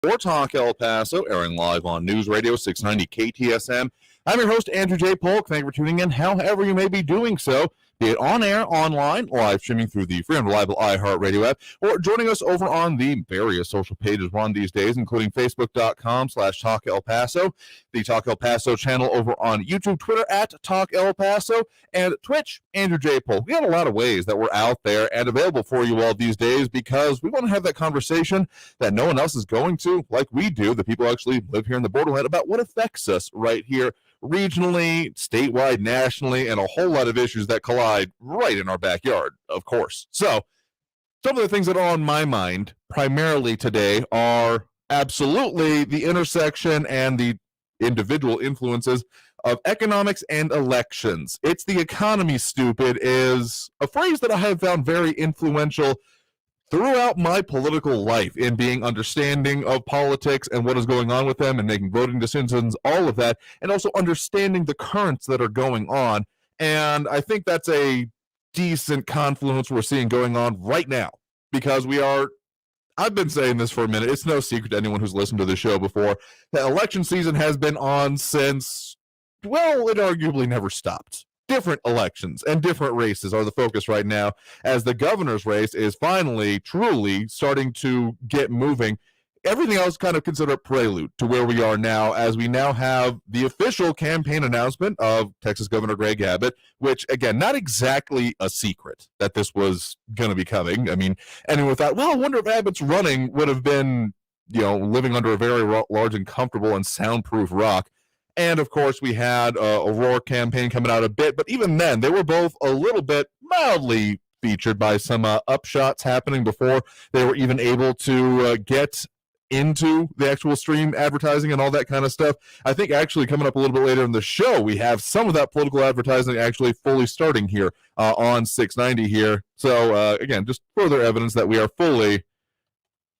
for Talk El Paso, airing live on News Radio 690 KTSM. I'm your host, Andrew J. Polk. Thank you for tuning in, however you may be doing so, be it on air, online, live streaming through the free and reliable iHeartRadio app, or joining us over on the various social pages we're on these days, including Facebook.com/Talk El Paso, the Talk El Paso channel over on YouTube, Twitter at Talk El Paso, and Twitch, Andrew J. Polk. We got a lot of ways that we're out there and available for you all these days because we want to have that conversation that no one else is going to, like we do, the people who actually live here in the borderland, about what affects us right here regionally, statewide, nationally, and a whole lot of issues that collide right in our backyard, of course. So, some of the things that are on my mind primarily today are absolutely the intersection and the individual influences of economics and elections. It's the economy, stupid, is a phrase that I have found very influential throughout my political life in being understanding of politics and what is going on with them and making voting decisions, all of that, and also understanding the currents that are going on. And I think that's a decent confluence we're seeing going on right now because I've been saying this for a minute. It's no secret to anyone who's listened to the show before that election season has been on since, well, it arguably never stopped. Different elections and different races are the focus right now as the governor's race is finally, truly starting to get moving. Everything else kind of consider a prelude to where we are now, as we now have the official campaign announcement of Texas Governor Greg Abbott, which, again, not exactly a secret that this was going to be coming. I mean, anyone thought, well, I wonder if Abbott's running would have been, living under a very large and comfortable and soundproof rock. And, of course, we had O'Rourke campaign coming out a bit, but even then, they were both a little bit mildly featured by some upshots happening before they were even able to get into the actual stream advertising and all that kind of stuff. I think actually coming up a little bit later in the show, we have some of that political advertising actually fully starting here on 690 here. So, again, just further evidence that we are fully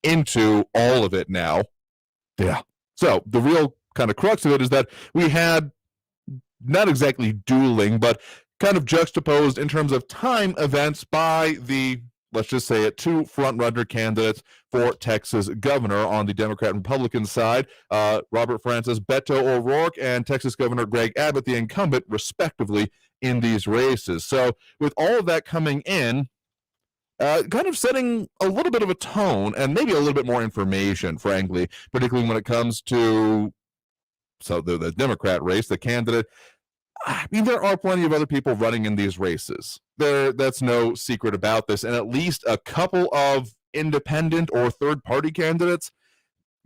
into all of it now. Yeah. So, the real kind of crux of it is that we had not exactly dueling, but kind of juxtaposed in terms of time events by the, let's just say it, two front-runner candidates for Texas governor on the Democrat and Republican side, Robert Francis Beto O'Rourke and Texas Governor Greg Abbott, the incumbent, respectively, in these races. So with all of that coming in, kind of setting a little bit of a tone and maybe a little bit more information, frankly, particularly when it comes to the Democrat race, the candidate. I mean, there are plenty of other people running in these races. That's no secret about this. And at least a couple of independent or third-party candidates,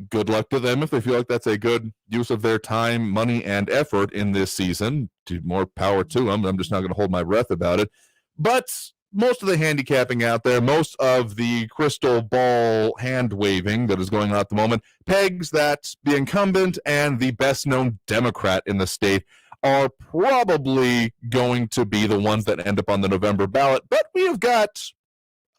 good luck to them if they feel like that's a good use of their time, money, and effort in this season. More power to them. I'm just not going to hold my breath about it. But most of the handicapping out there, most of the crystal ball hand-waving that is going on at the moment, pegs that the incumbent and the best-known Democrat in the state are probably going to be the ones that end up on the November ballot. But we have got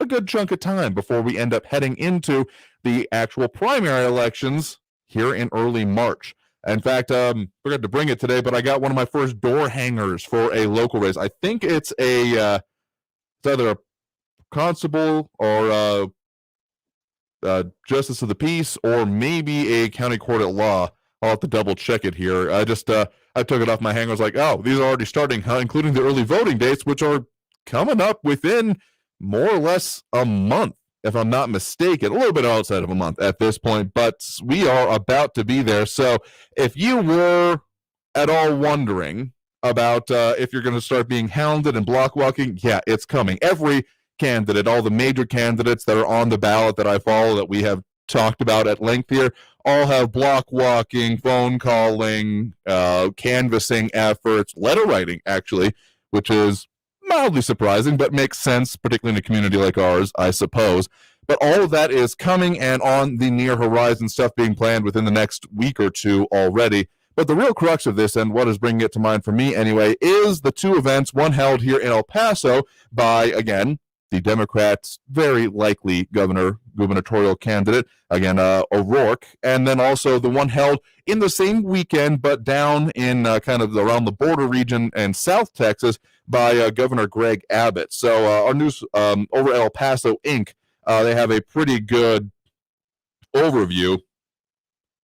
a good chunk of time before we end up heading into the actual primary elections here in early March. In fact, forgot to bring it today, but I got one of my first door hangers for a local race. I think it's it's either a constable or a justice of the peace or maybe a county court at law. I'll have to double check it here. I took it off my hanger. I was like, oh, these are already starting, including the early voting dates, which are coming up within more or less a month, if I'm not mistaken. A little bit outside of a month at this point, but we are about to be there. So if you were at all wondering about if you're going to start being hounded and block walking, yeah, it's coming. Every candidate, all the major candidates that are on the ballot that I follow that we have talked about at length here, all have block walking, phone calling, canvassing efforts, letter writing, actually, which is mildly surprising, but makes sense, particularly in a community like ours, I suppose. But all of that is coming and on the near horizon, stuff being planned within the next week or two already. But the real crux of this, and what is bringing it to mind for me anyway, is the two events, one held here in El Paso by, again, the Democrats' very likely gubernatorial candidate, again, O'Rourke, and then also the one held in the same weekend, but down in kind of around the border region and South Texas by Governor Greg Abbott. So our news over at El Paso Inc., they have a pretty good overview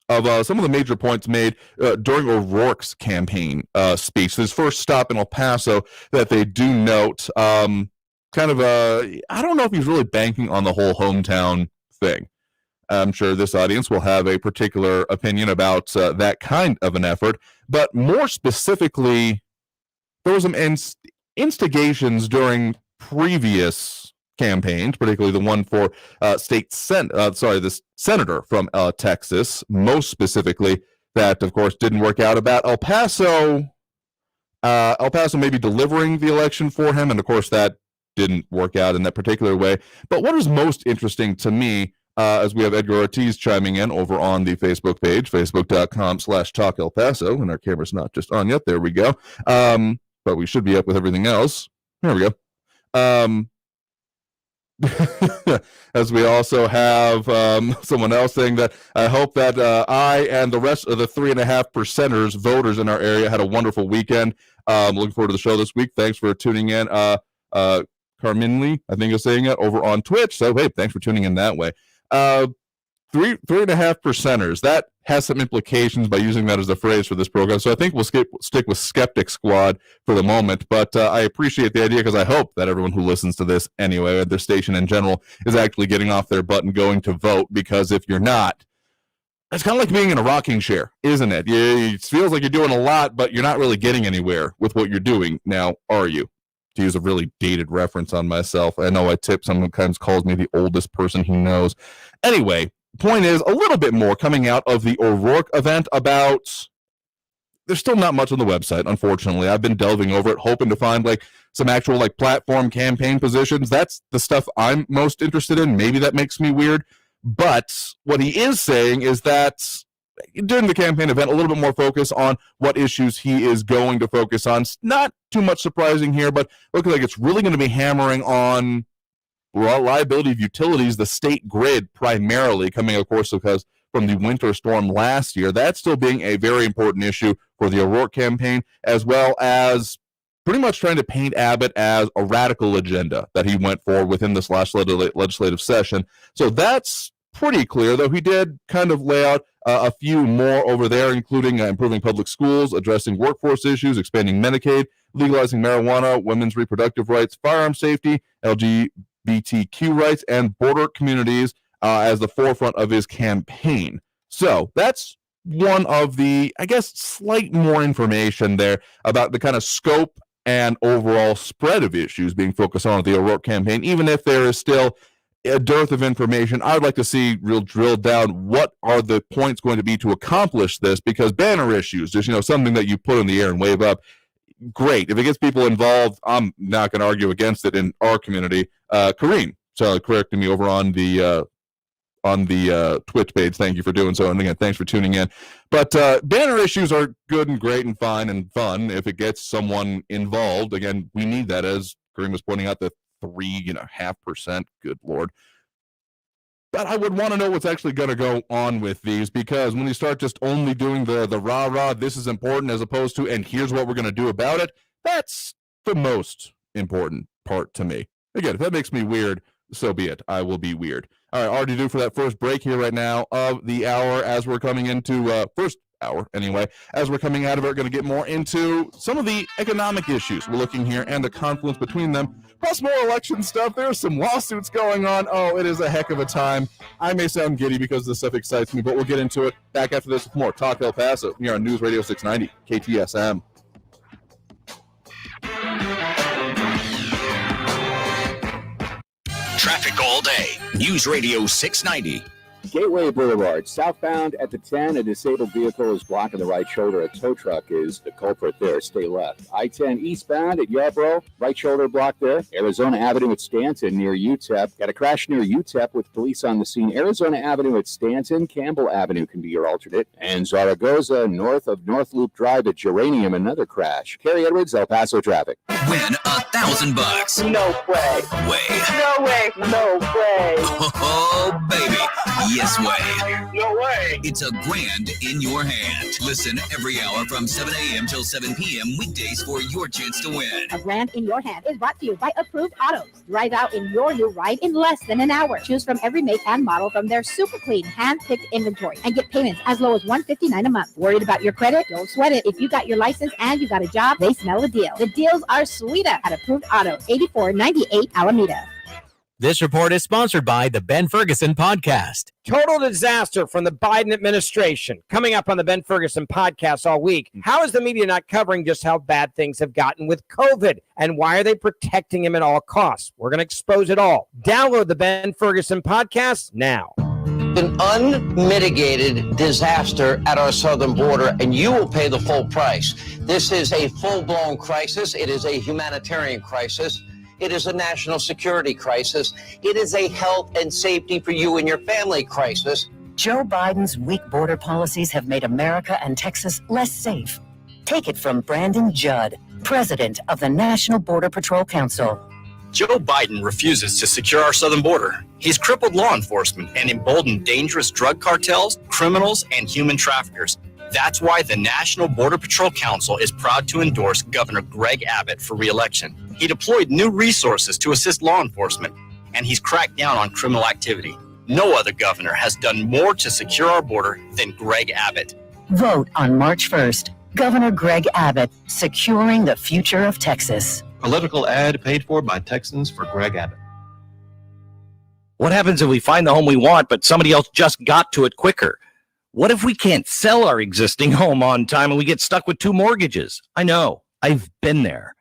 of some of the major points made during O'Rourke's campaign speech. His first stop in El Paso that they do note, I don't know if he's really banking on the whole hometown thing. I'm sure this audience will have a particular opinion about that kind of an effort, but more specifically, there was some instigations during previous campaigns, particularly the one for the senator from Texas, most specifically, that of course didn't work out, about El Paso maybe delivering the election for him, and of course that didn't work out in that particular way. But what is most interesting to me, as we have Edgar Ortiz chiming in over on the Facebook page, facebook.com/Talk El Paso, and our camera's not just on yet. There we go. But we should be up with everything else. There we go. As we also have someone else saying that I hope that I and the rest of the 3.5% voters in our area had a wonderful weekend. Looking forward to the show this week. Thanks for tuning in. Carminley, I think is saying it, over on Twitch. So, hey, thanks for tuning in that way. 3.5%. That has some implications by using that as a phrase for this program. So I think we'll stick with Skeptic Squad for the moment. But I appreciate the idea, because I hope that everyone who listens to this anyway, at their station in general, is actually getting off their butt and going to vote. Because if you're not, it's kind of like being in a rocking chair, isn't it? It feels like you're doing a lot, but you're not really getting anywhere with what you're doing. Now, are you? To use a really dated reference on myself. I know Tip sometimes calls me the oldest person he knows. Anyway, point is, a little bit more coming out of the O'Rourke event about... There's still not much on the website, unfortunately. I've been delving over it, hoping to find some actual platform campaign positions. That's the stuff I'm most interested in. Maybe that makes me weird. But what he is saying is that during the campaign event, a little bit more focus on what issues he is going to focus on. Not too much surprising here, but looking like it's really going to be hammering on reliability of utilities, the state grid primarily, coming, of course, because from the winter storm last year. That's still being a very important issue for the O'Rourke campaign, as well as pretty much trying to paint Abbott as a radical agenda that he went for within this last legislative session. So that's pretty clear, though he did kind of lay out a few more over there, including improving public schools, addressing workforce issues, expanding Medicaid, legalizing marijuana, women's reproductive rights, firearm safety, LGBTQ rights, and border communities as the forefront of his campaign. So that's one of the, I guess, slight more information there about the kind of scope and overall spread of issues being focused on at the O'Rourke campaign, even if there is still a dearth of information. I would like to see real drill down what are the points going to be to accomplish this, because banner issues, just something that you put in the air and wave up, great. If it gets people involved, I'm not going to argue against it in our community. Kareem, so correcting me over on the Twitch page. Thank you for doing so, and again, thanks for tuning in. But banner issues are good and great and fine and fun if it gets someone involved. Again, we need that, as Kareem was pointing out, the 3.5%. Good Lord. But I would want to know what's actually going to go on with these, because when you start just only doing the rah-rah, this is important, as opposed to, and here's what we're going to do about it, that's the most important part to me. Again, if that makes me weird, so be it. I will be weird. All right, already due for that first break here right now of the hour, as we're coming into first hour anyway. As we're coming out of it, we're going to get more into some of the economic issues we're looking here and the confluence between them, plus more election stuff. There's some lawsuits going on. Oh, it is a heck of a time. I may sound giddy because this stuff excites me, but we'll get into it. Back after this with more Talk El Paso here on News Radio 690 KTSM. Traffic all day. News Radio 690. Gateway Boulevard, southbound at the 10, a disabled vehicle is blocking the right shoulder. A tow truck is the culprit there. Stay left. I-10 eastbound at Yarborough, right shoulder blocked there. Arizona Avenue at Stanton near UTEP. Got a crash near UTEP with police on the scene. Arizona Avenue at Stanton. Campbell Avenue can be your alternate. And Zaragoza, north of North Loop Drive at Geranium, another crash. Carrie Edwards, El Paso traffic. Win $1,000. No way. Way. No way. No way. Oh, baby. Yes way. No way. It's a grand in your hand. Listen every hour from 7 a.m. till 7 p.m. weekdays for your chance to win. A grand in your hand is brought to you by Approved Autos. Drive out in your new ride in less than an hour. Choose from every make and model from their super clean, hand-picked inventory and get payments as low as $159 a month. Worried about your credit? Don't sweat it. If you got your license and you got a job, they smell a deal. The deals are sweeter at Approved Autos, 8498 Alameda. This report is sponsored by the Ben Ferguson Podcast. Total disaster from the Biden administration. Coming up on the Ben Ferguson Podcast all week. How is the media not covering just how bad things have gotten with COVID? And why are they protecting him at all costs? We're going to expose it all. Download the Ben Ferguson Podcast now. An unmitigated disaster at our southern border, and you will pay the full price. This is a full-blown crisis. It is a humanitarian crisis. It is a national security crisis. It is a health and safety for you and your family crisis. Joe Biden's weak border policies have made America and Texas less safe. Take it from Brandon Judd, president of the National Border Patrol Council. Joe Biden refuses to secure our southern border. He's crippled law enforcement and emboldened dangerous drug cartels, criminals, and human traffickers. That's why the National Border Patrol Council is proud to endorse Governor Greg Abbott for re-election. He deployed new resources to assist law enforcement, and he's cracked down on criminal activity. No other governor has done more to secure our border than Greg Abbott. Vote on March 1st. Governor Greg Abbott, securing the future of Texas. Political ad paid for by Texans for Greg Abbott. What happens if we find the home we want, but somebody else just got to it quicker? What if we can't sell our existing home on time and we get stuck with 2 mortgages? I know. I've been there.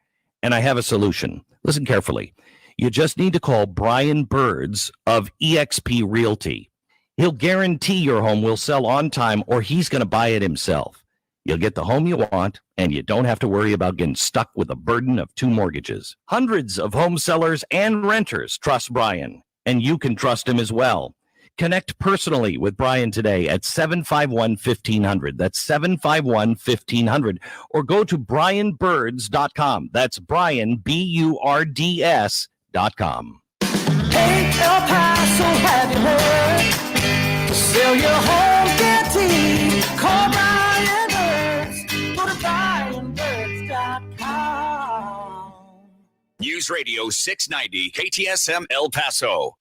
And I have a solution. Listen carefully. You just need to call Brian Birds of eXp Realty. He'll guarantee your home will sell on time, or he's going to buy it himself. You'll get the home you want, and you don't have to worry about getting stuck with a burden of 2 mortgages. Hundreds of home sellers and renters trust Brian, and you can trust him as well. Connect personally with Brian today at 751-1500. That's 751-1500. Or go to brianbirds.com. That's Brian, BURDS.com. Hey, El Paso, have you heard? To sell your home, guarantee. Call Brian Birds. Go to brianbirds.com. News Radio 690 KTSM El Paso.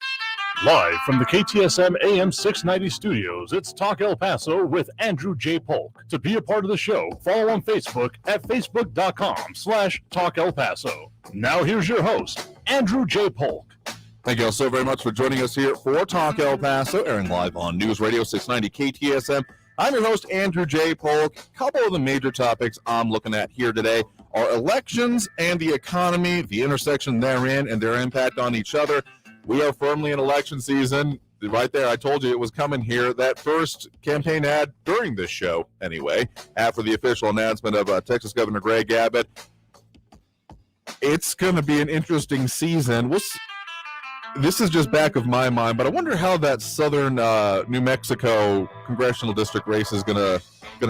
Live from the KTSM AM 690 studios, it's Talk El Paso with Andrew J. Polk. To be a part of the show, follow on Facebook at facebook.com/Talk El Paso. Now here's your host, Andrew J. Polk. Thank you all so very much for joining us here for Talk El Paso, airing live on News Radio 690 KTSM. I'm your host, Andrew J. Polk. A couple of the major topics I'm looking at here today are elections and the economy, the intersection therein, and their impact on each other. We are firmly in election season. Right there, I told you it was coming here. That first campaign ad during this show, anyway, after the official announcement of Texas Governor Greg Abbott. It's going to be an interesting season. This is just back of my mind, but I wonder how that southern New Mexico congressional district race is gonna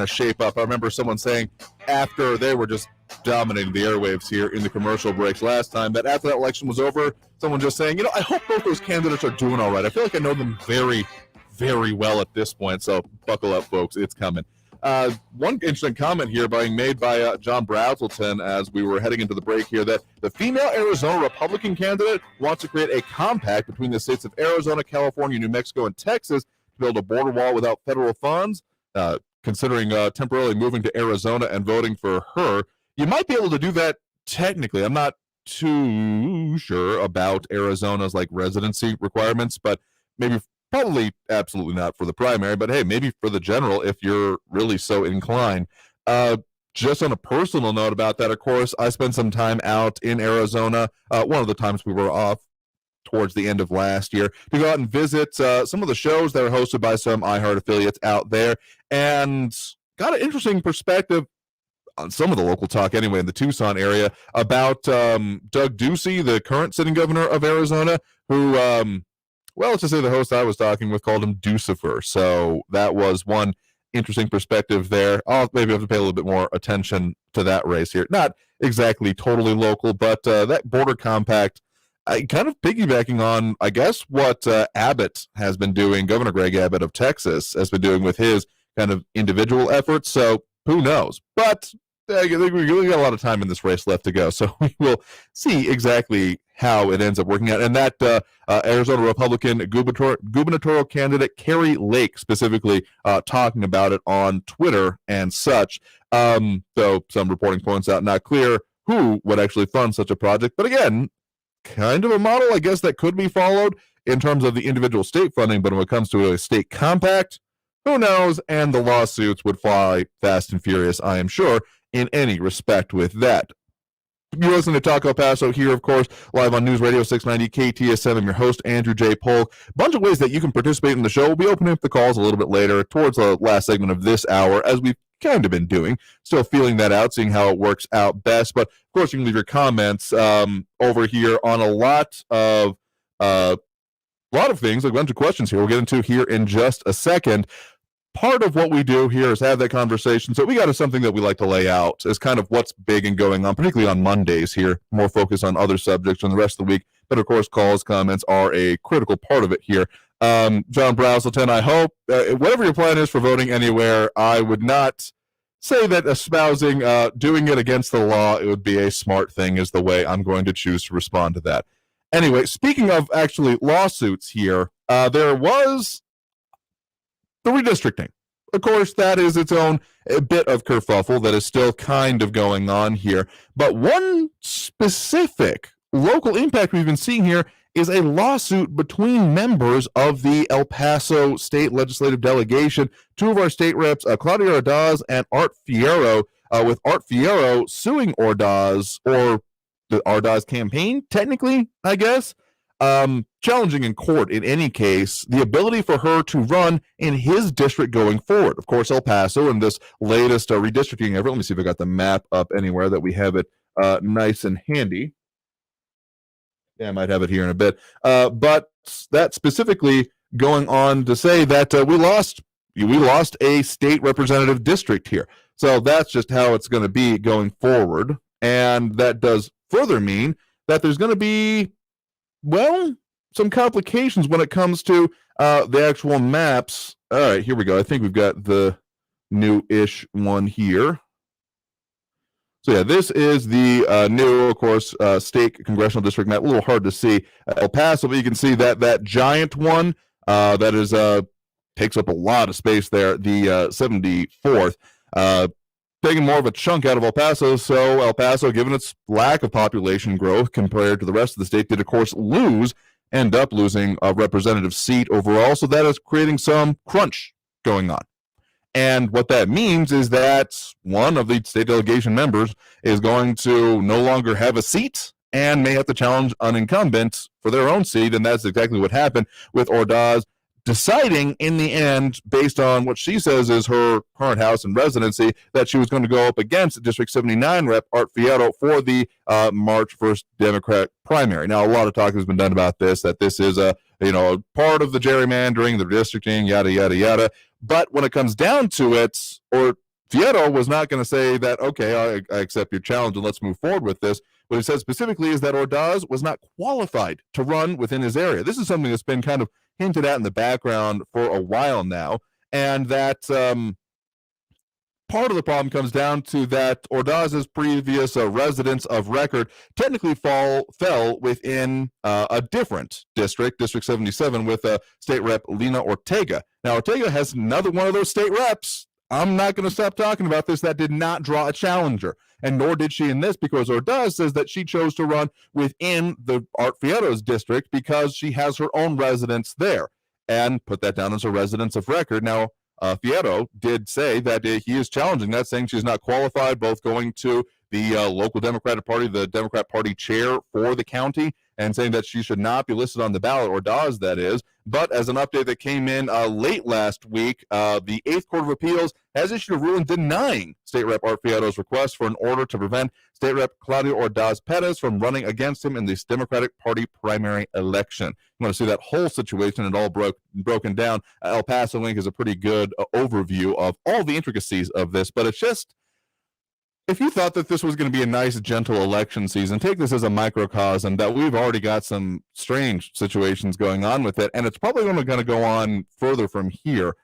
shape up. I remember someone saying after they were just dominating the airwaves here in the commercial breaks last time, that after that election was over, someone just saying, I hope both those candidates are doing all right. I feel like I know them very, very well at this point, so buckle up, folks. It's coming. One interesting comment here being made by John Brazelton as we were heading into the break here, that the female Arizona Republican candidate wants to create a compact between the states of Arizona, California, New Mexico, and Texas to build a border wall without federal funds. Considering temporarily moving to Arizona and voting for her, you might be able to do that technically. I'm not too sure about Arizona's residency requirements, but probably absolutely not for the primary, but hey, maybe for the general if you're really so inclined. Just on a personal note about that, of course, I spent some time out in Arizona, one of the times we were off towards the end of last year, to go out and visit some of the shows that are hosted by some iHeart affiliates out there, and got an interesting perspective on some of the local talk anyway in the Tucson area about Doug Ducey, the current sitting governor of Arizona, who, let's just say the host I was talking with called him Ducifer. So that was one interesting perspective there. I'll maybe have to pay a little bit more attention to that race here. Not exactly totally local, but that border compact kind of piggybacking on, I guess, what Abbott has been doing, Governor Greg Abbott of Texas has been doing with his kind of individual efforts. So who knows? But I think we got a lot of time in this race left to go. So we will see exactly how it ends up working out. And that Arizona Republican gubernatorial candidate Carrie Lake specifically talking about it on Twitter and such. Though some reporting points out not clear who would actually fund such a project. But again, kind of a model, I guess, that could be followed in terms of the individual state funding. But when it comes to a state compact, who knows? And the lawsuits would fly fast and furious, I am sure, in any respect with that. You're listening to Talk El Paso here, of course, live on News Radio 690 KTSM. I'm your host, Andrew J. Polk. A bunch of ways that you can participate in the show. We'll be opening up the calls a little bit later towards the last segment of this hour, as we've kind of been doing. Still feeling that out, seeing how it works out best. But, of course, you can leave your comments over here on a lot of things, like a bunch of questions here we'll get into here in just a second. Part of what we do here is have that conversation. So we got something that we like to lay out as kind of what's big and going on, particularly on Mondays here, more focus on other subjects on the rest of the week. But of course, calls, comments are a critical part of it here. John Brazelton, I hope, whatever your plan is for voting anywhere, I would not say that espousing doing it against the law, it would be a smart thing is the way I'm going to choose to respond to that. Anyway, speaking of actually lawsuits here, there was the redistricting. Of course, that is its own bit of kerfuffle that is still kind of going on here. But one specific local impact we've been seeing here is a lawsuit between members of the El Paso State Legislative Delegation. Two of our state reps, Claudia Ordaz and Art Fierro, with Art Fierro suing Ordaz, or the Ordaz campaign, technically, I guess. Challenging in court, in any case, the ability for her to run in his district going forward. Of course, El Paso and this latest redistricting effort. Let me see if I got the map up anywhere that we have it nice and handy. Yeah, I might have it here in a bit. But that specifically going on to say that we lost a state representative district here. So that's just how it's going to be going forward. And that does further mean that there's going to be, well, some complications when it comes to the actual maps. All right, here we go. I think we've got the new-ish one here. So yeah, this is the new, of course, state congressional district map. A little hard to see El Paso, but you can see that giant one that is takes up a lot of space there. The 74th, taking more of a chunk out of El Paso. So El Paso, given its lack of population growth compared to the rest of the state, did of course end up losing a representative seat overall. So that is creating some crunch going on. And what that means is that one of the state delegation members is going to no longer have a seat and may have to challenge an incumbent for their own seat. And that's exactly what happened with Ordaz deciding in the end, based on what she says is her current house and residency, that she was going to go up against District 79 rep Art Fierro for the March 1st Democrat primary. Now, a lot of talk has been done about this, that this is a part of the gerrymandering, the redistricting, yada, yada, yada. But when it comes down to it, or Fierro was not going to say that, okay, I accept your challenge and let's move forward with this. What he said specifically is that Ordaz was not qualified to run within his area. This is something that's been kind of hinted at in the background for a while now, and that part of the problem comes down to that Ordaz's previous residence of record technically fell within a different district, District 77, with State Rep Lina Ortega. Now, Ortega has another one of those state reps. I'm not going to stop talking about this. That did not draw a challenger, and nor did she in this, because Ordaz says that she chose to run within the Art Fierro's district because she has her own residence there, and put that down as a residence of record. Now, Fierro did say that he is challenging that, saying she's not qualified, both going to the local Democratic Party, the Democrat Party chair for the county, and saying that she should not be listed on the ballot, Ordaz that is. But as an update that came in late last week, the 8th Court of Appeals has issued a ruling denying State Rep Art Fierro's request for an order to prevent State Rep Claudia Ordaz Perez from running against him in this Democratic Party primary election. You want to see that whole situation and all broken down. El Paso Link is a pretty good overview of all the intricacies of this, but it's just if you thought that this was going to be a nice, gentle election season, take this as a microcosm that we've already got some strange situations going on with it, and it's probably only going to go on further from here.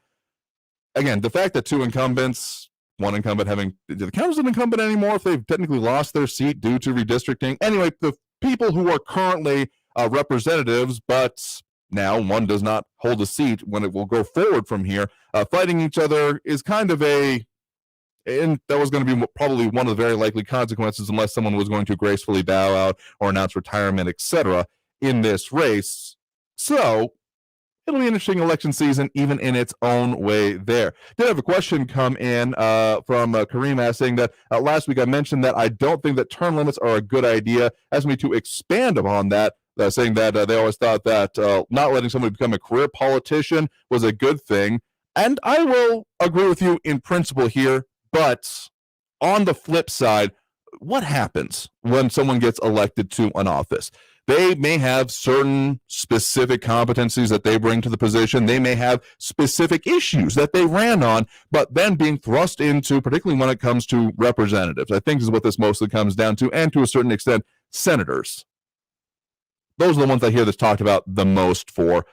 Again, the fact that two incumbents, one incumbent having, the count's an incumbent anymore if they've technically lost their seat due to redistricting. Anyway, the people who are currently representatives, but now one does not hold a seat when it will go forward from here, fighting each other is kind of and that was going to be probably one of the very likely consequences unless someone was going to gracefully bow out or announce retirement, etc., in this race. So it'll be an interesting election season, even in its own way there. Did have a question come in from Kareem saying that last week I mentioned that I don't think that term limits are a good idea. Asked me to expand upon that, saying that they always thought that not letting somebody become a career politician was a good thing. And I will agree with you in principle here. But on the flip side, what happens when someone gets elected to an office? They may have certain specific competencies that they bring to the position. They may have specific issues that they ran on, but then being thrust into, particularly when it comes to representatives, I think is what this mostly comes down to, and to a certain extent, senators. Those are the ones I hear this talked about the most for.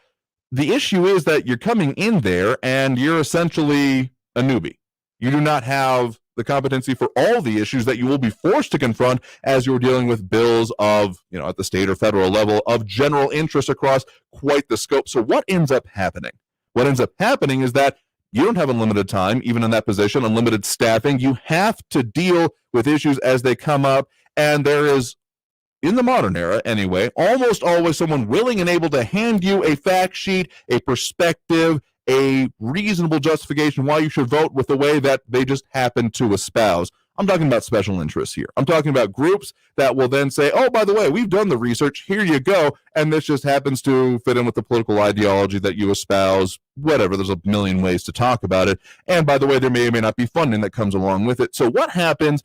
The issue is that you're coming in there and you're essentially a newbie. You do not have the competency for all the issues that you will be forced to confront as you're dealing with bills of, at the state or federal level of general interest across quite the scope. So what ends up happening? What ends up happening is that you don't have unlimited time, even in that position, unlimited staffing. You have to deal with issues as they come up. And there is, in the modern era anyway, almost always someone willing and able to hand you a fact sheet, a perspective, a reasonable justification why you should vote with the way that they just happen to espouse. I'm talking about special interests here. I'm talking about groups that will then say, oh, by the way, we've done the research, here you go, and this just happens to fit in with the political ideology that you espouse, whatever. There's a million ways to talk about it. And by the way, there may or may not be funding that comes along with it. So what happens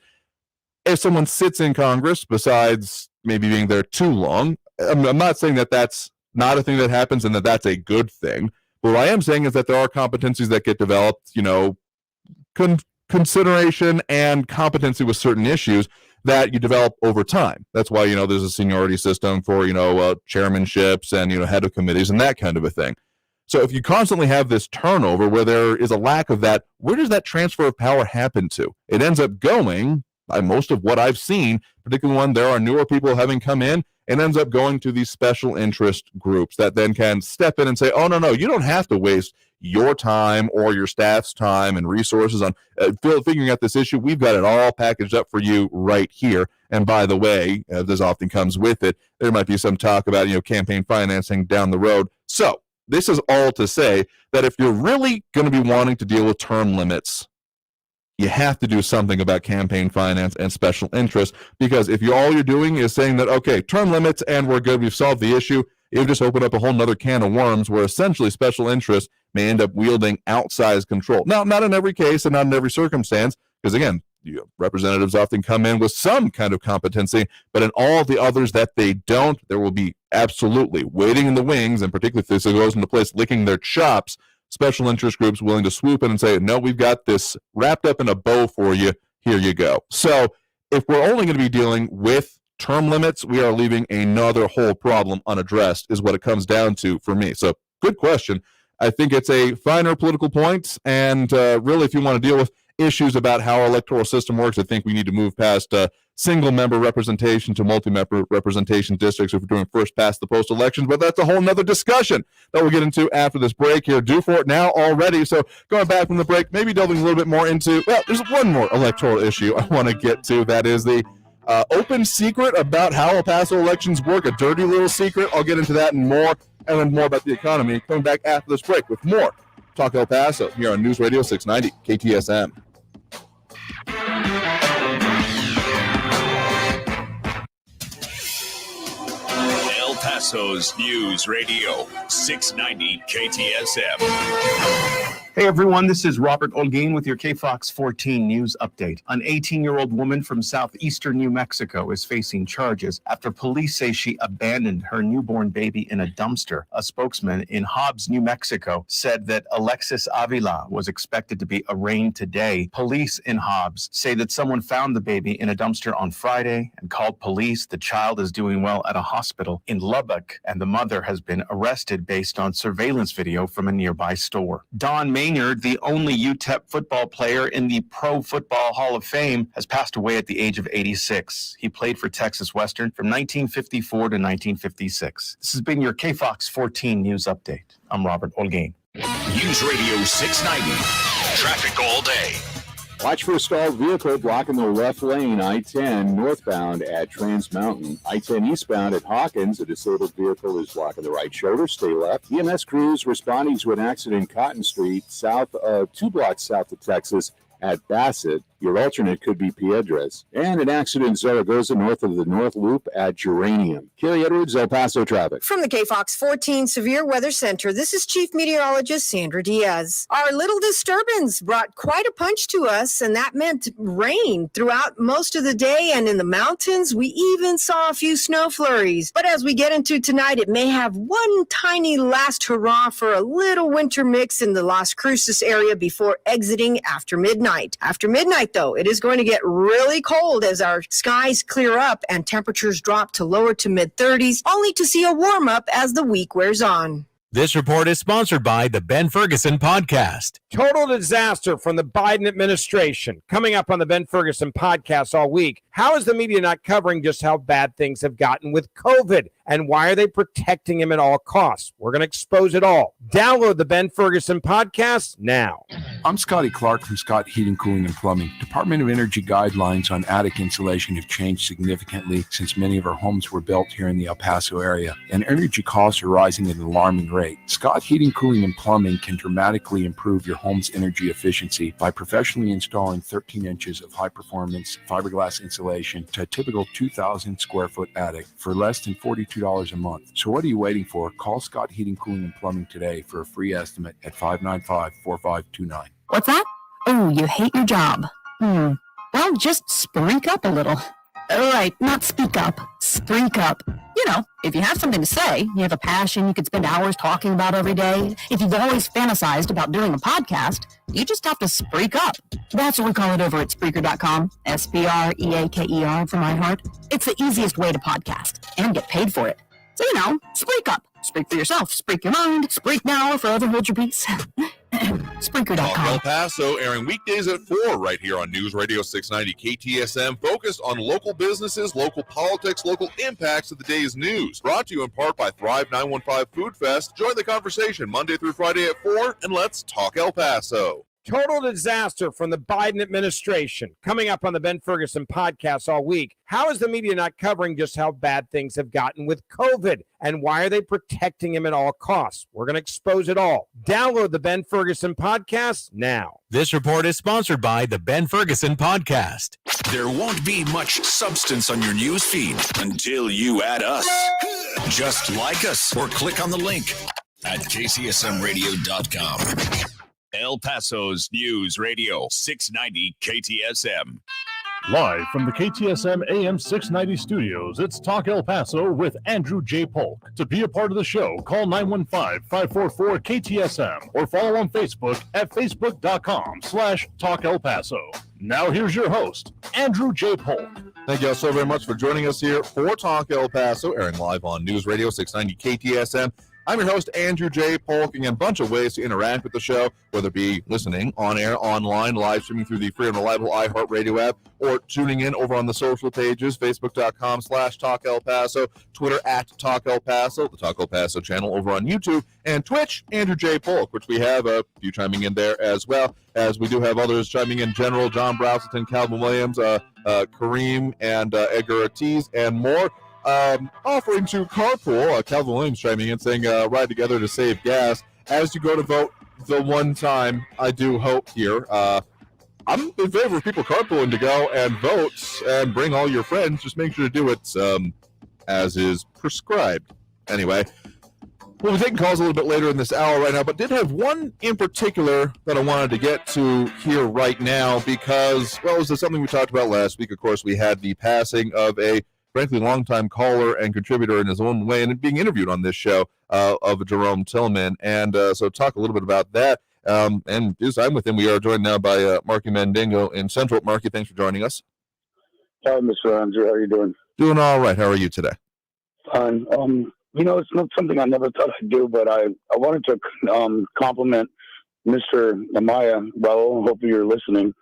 if someone sits in Congress, besides maybe being there too long? I'm not saying that that's not a thing that happens and that that's a good thing. But what I am saying is that there are competencies that get developed, consideration and competency with certain issues that you develop over time. That's why, there's a seniority system for, chairmanships and, head of committees and that kind of a thing. So if you constantly have this turnover where there is a lack of that, where does that transfer of power happen to? It ends up going, by most of what I've seen, particularly when there are newer people having come in, and ends up going to these special interest groups that then can step in and say, oh, no, you don't have to waste your time or your staff's time and resources on figuring out this issue. We've got it all packaged up for you right here. And by the way, as this often comes with it, there might be some talk about, campaign financing down the road. So this is all to say that if you're really going to be wanting to deal with term limits, you have to do something about campaign finance and special interest, because if all you're doing is saying that, okay, term limits and we're good, we've solved the issue, you've just opened up a whole nother can of worms where essentially special interest may end up wielding outsized control. Now, not in every case and not in every circumstance, because again, representatives often come in with some kind of competency, but in all the others that they don't, there will be absolutely waiting in the wings, and particularly if this goes into place licking their chops, special interest groups willing to swoop in and say, no, we've got this wrapped up in a bow for you. Here you go. So if we're only going to be dealing with term limits, we are leaving another whole problem unaddressed, is what it comes down to for me. So good question. I think it's a finer political point. And really, if you want to deal with issues about how our electoral system works, I think we need to move past single-member representation to multi-member representation districts if we're doing first past the post elections. But that's a whole nother discussion that we'll get into after this break here. Due for it now already. So going back from the break, maybe delving a little bit more into, well, there's one more electoral issue I want to get to. That is the open secret about how El Paso elections work, a dirty little secret. I'll get into that and more, and then more about the economy. Coming back after this break with more Talk El Paso here on News Radio 690 KTSM. El Paso's News Radio 690 KTSM. Hey everyone, this is Robert Olguin with your KFOX 14 News Update. An 18-year-old woman from Southeastern New Mexico is facing charges after police say she abandoned her newborn baby in a dumpster. A spokesman in Hobbs, New Mexico said that Alexis Avila was expected to be arraigned today. Police in Hobbs say that someone found the baby in a dumpster on Friday and called police. The child is doing well at a hospital in Lubbock, and the mother has been arrested based on surveillance video from a nearby store. Don Maynard, the only UTEP football player in the Pro Football Hall of Fame, has passed away at the age of 86. He played for Texas Western from 1954 to 1956. This has been your KFOX 14 News Update. I'm Robert Olguin. News Radio 690. Traffic all day. Watch for a stalled vehicle blocking the left lane, I-10 northbound at Trans Mountain. I-10 eastbound at Hawkins, a disabled vehicle is blocking the right shoulder. Stay left. EMS crews responding to an accident in Cotton Street, 2 blocks south of Texas at Bassett. Your alternate could be Piedras. And an accident in Zaragoza north of the North Loop at Geranium. Kelly Edwards, El Paso traffic. From the KFOX 14 Severe Weather Center, this is Chief Meteorologist Sandra Diaz. Our little disturbance brought quite a punch to us, and that meant rain throughout most of the day, and in the mountains, we even saw a few snow flurries. But as we get into tonight, it may have one tiny last hurrah for a little winter mix in the Las Cruces area before exiting after midnight. After midnight, though, it is going to get really cold as our skies clear up and temperatures drop to lower to mid-30s, only to see a warm-up as the week wears on. This report is sponsored by the Ben Ferguson Podcast. Total disaster from the Biden administration. Coming up on the Ben Ferguson Podcast all week, how is the media not covering just how bad things have gotten with COVID? And why are they protecting him at all costs? We're going to expose it all. Download the Ben Ferguson Podcast now. I'm Scotty Clark from Scott Heating, Cooling, and Plumbing. Department of Energy guidelines on attic insulation have changed significantly since many of our homes were built here in the El Paso area, and energy costs are rising at an alarming rate. Scott Heating, Cooling, and Plumbing can dramatically improve your home's energy efficiency by professionally installing 13 inches of high-performance fiberglass insulation to a typical 2,000 square foot attic for less than $42 a month. So what are you waiting for? Call Scott Heating, Cooling, and Plumbing today for a free estimate at 595-4529. What's that? Oh, you hate your job. Well, just speak up a little. All right, not speak up. Speak up. You know, if you have something to say, you have a passion you could spend hours talking about every day, if you've always fantasized about doing a podcast, you just have to speak up. That's what we call it over at Spreaker.com. Spreaker for my heart. It's the easiest way to podcast and get paid for it. So, you know, speak up. Speak for yourself. Speak your mind. Speak now or forever hold your peace. Spreaker.com. Talk El Paso, airing weekdays at 4 right here on News Radio 690 KTSM, focused on local businesses, local politics, local impacts of the day's news. Brought to you in part by Thrive 915 Food Fest. Join the conversation Monday through Friday at 4, and let's talk El Paso. Total disaster from the Biden administration. Coming up on the Ben Ferguson Podcast all week, how is the media not covering just how bad things have gotten with COVID? And why are they protecting him at all costs? We're going to expose it all. Download the Ben Ferguson Podcast now. This report is sponsored by the Ben Ferguson Podcast. There won't be much substance on your news feed until you add us. Just like us or click on the link at kcsmradio.com. El Paso's News Radio 690 KTSM. Live from the KTSM AM 690 studios, it's Talk El Paso with Andrew J. Polk. To be a part of the show, call 915-544-KTSM or follow on Facebook at facebook.com/Talk El Paso. Now here's your host, Andrew J. Polk. Thank you all so very much for joining us here for Talk El Paso, airing live on News Radio 690 KTSM. I'm your host, Andrew J. Polk, and a bunch of ways to interact with the show, whether it be listening, on air, online, live streaming through the free and reliable iHeartRadio app, or tuning in over on the social pages, facebook.com/Talk El Paso, Twitter @Talk El Paso, the Talk El Paso channel over on YouTube, and Twitch, Andrew J. Polk, which we have a few chiming in there as well, as we do have others chiming in, General John Browsington, Calvin Williams, Kareem, and Edgar Ortiz, and more. Offering to carpool, Calvin Williams chiming in saying, ride together to save gas as you go to vote the one time I do hope here. I'm in favor of people carpooling to go and vote and bring all your friends. Just make sure to do it as is prescribed. Anyway, We'll be taking calls a little bit later in this hour right now, but did have one in particular that I wanted to get to here right now because, well, this is something we talked about last week. Of course, we had the passing of a, frankly, longtime caller and contributor in his own way and being interviewed on this show of Jerome Tillman. And so talk a little bit about that. And as I'm with him, we are joined now by Marky Mandingo in Central. Marky, thanks for joining us. Hi, Mr. Andrew. How are you doing? Doing all right. How are you today? Fine. It's not something I never thought I'd do, but I wanted to compliment Mr. Amaya. Raul, hopefully you're listening.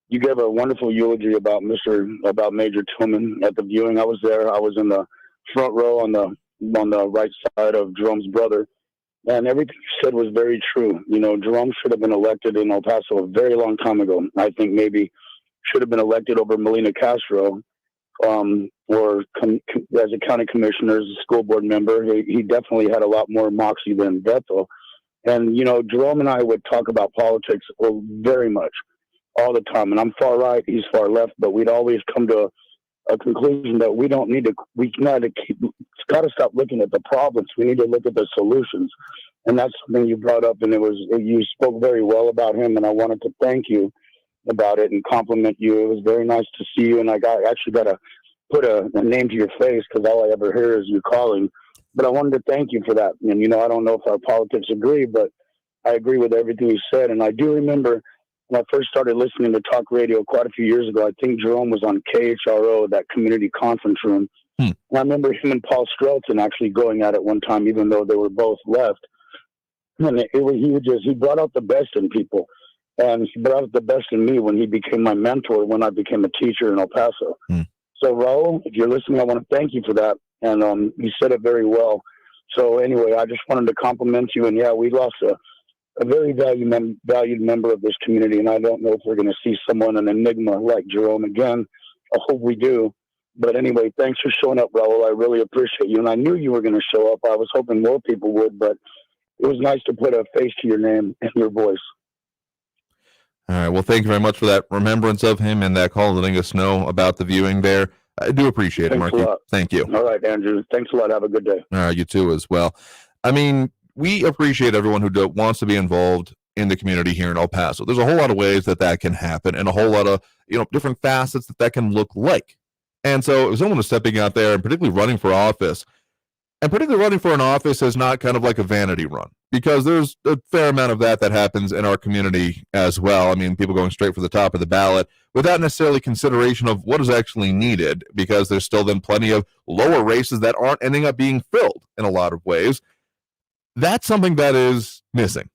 You gave a wonderful eulogy about Major Tillman at the viewing. I was there. I was in the front row on the right side of Jerome's brother, and everything you said was very true. Jerome should have been elected in El Paso a very long time ago. I think maybe should have been elected over Melina Castro. Or as a county commissioner, as a school board member, he definitely had a lot more moxie than Beto. And, Jerome and I would talk about politics very much all the time. And I'm far right, he's far left, but we'd always come to a conclusion that we got to stop looking at the problems. We need to look at the solutions. And that's something you brought up, and you spoke very well about him. And I wanted to thank you about it and compliment you. It was very nice to see you, and I actually got to put a name to your face because all I ever hear is you calling. But I wanted to thank you for that. And I don't know if our politics agree, but I agree with everything you said. And I do remember when I first started listening to talk radio quite a few years ago. I think Jerome was on KHRO, that community conference room. And I remember him and Paul Strelton actually going at it one time, even though they were both left. And he brought out the best in people. And he brought out the best in me when he became my mentor when I became a teacher in El Paso. So, Raul, if you're listening, I want to thank you for that. And you said it very well. So, anyway, I just wanted to compliment you. And, yeah, we lost a very valued member of this community. And I don't know if we're going to see an enigma like Jerome again. I hope we do. But, anyway, thanks for showing up, Raul. I really appreciate you. And I knew you were going to show up. I was hoping more people would. But it was nice to put a face to your name and your voice. All right. Well, thank you very much for that remembrance of him and that call, letting us know about the viewing there. I do appreciate it, Marky. Thank you. All right, Andrew. Thanks a lot. Have a good day. All right. You too as well. I mean, we appreciate everyone who wants to be involved in the community here in El Paso. There's a whole lot of ways that can happen and a whole lot of, different facets that can look like. And so if someone is stepping out there and particularly running for office, and particularly running for an office is not kind of like a vanity run, because there's a fair amount of that happens in our community as well. I mean, people going straight for the top of the ballot without necessarily consideration of what is actually needed, because there's still then plenty of lower races that aren't ending up being filled in a lot of ways. That's something that is missing,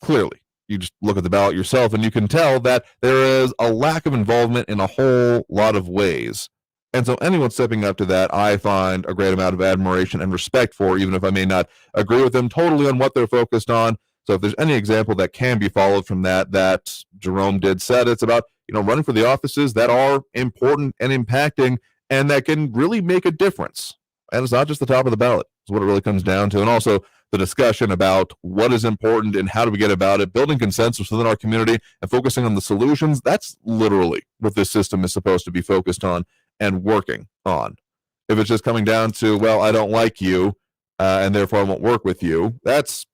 clearly. You just look at the ballot yourself and you can tell that there is a lack of involvement in a whole lot of ways. And so anyone stepping up to that, I find a great amount of admiration and respect for, even if I may not agree with them totally on what they're focused on. So if there's any example that can be followed from that Jerome did said, it's about, running for the offices that are important and impacting and that can really make a difference. And it's not just the top of the ballot. It's what it really comes down to. And also the discussion about what is important and how do we get about it, building consensus within our community and focusing on the solutions. That's literally what this system is supposed to be focused on and working on. If it's just coming down to, well, I don't like you, and therefore I won't work with you, that's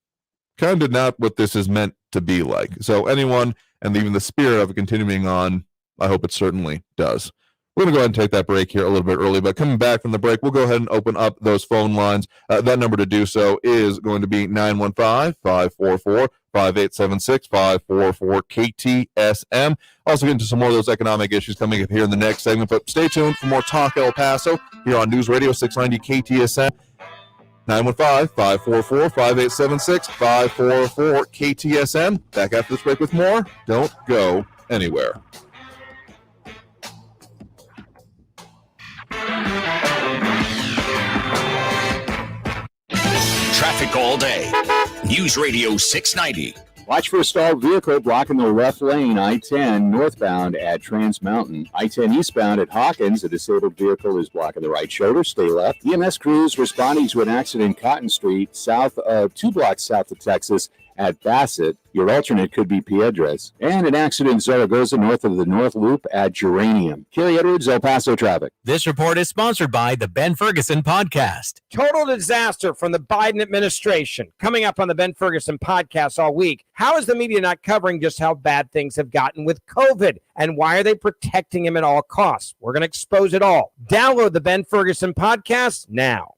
kind of not what this is meant to be like. So anyone, and even the spirit of it continuing on, I hope it certainly does. We're going to go ahead and take that break here a little bit early, but coming back from the break, we'll go ahead and open up those phone lines. That number to do so is going to be 915-544-5876, 544-KTSM. Also get into some more of those economic issues coming up here in the next segment, but stay tuned for more Talk El Paso here on News Radio 690 KTSM. 915-544-5876, 544-KTSM. Back after this break with more. Don't go anywhere. Traffic all day. News Radio 690. Watch for a stalled vehicle blocking the left lane, I-10 northbound at Trans Mountain. I-10 eastbound at Hawkins, a disabled vehicle is blocking the right shoulder. Stay left. EMS crews responding to an accident in Cotton Street, 2 blocks south of Texas At Bassett, your alternate could be Piedras. And an accident in Zaragoza north of the North Loop at Geranium. Kelly Edwards, El Paso traffic. This report is sponsored by the Ben Ferguson Podcast. Total disaster from the Biden administration. Coming up on the Ben Ferguson Podcast all week. How is the media not covering just how bad things have gotten with COVID? And why are they protecting him at all costs? We're going to expose it all. Download the Ben Ferguson Podcast now.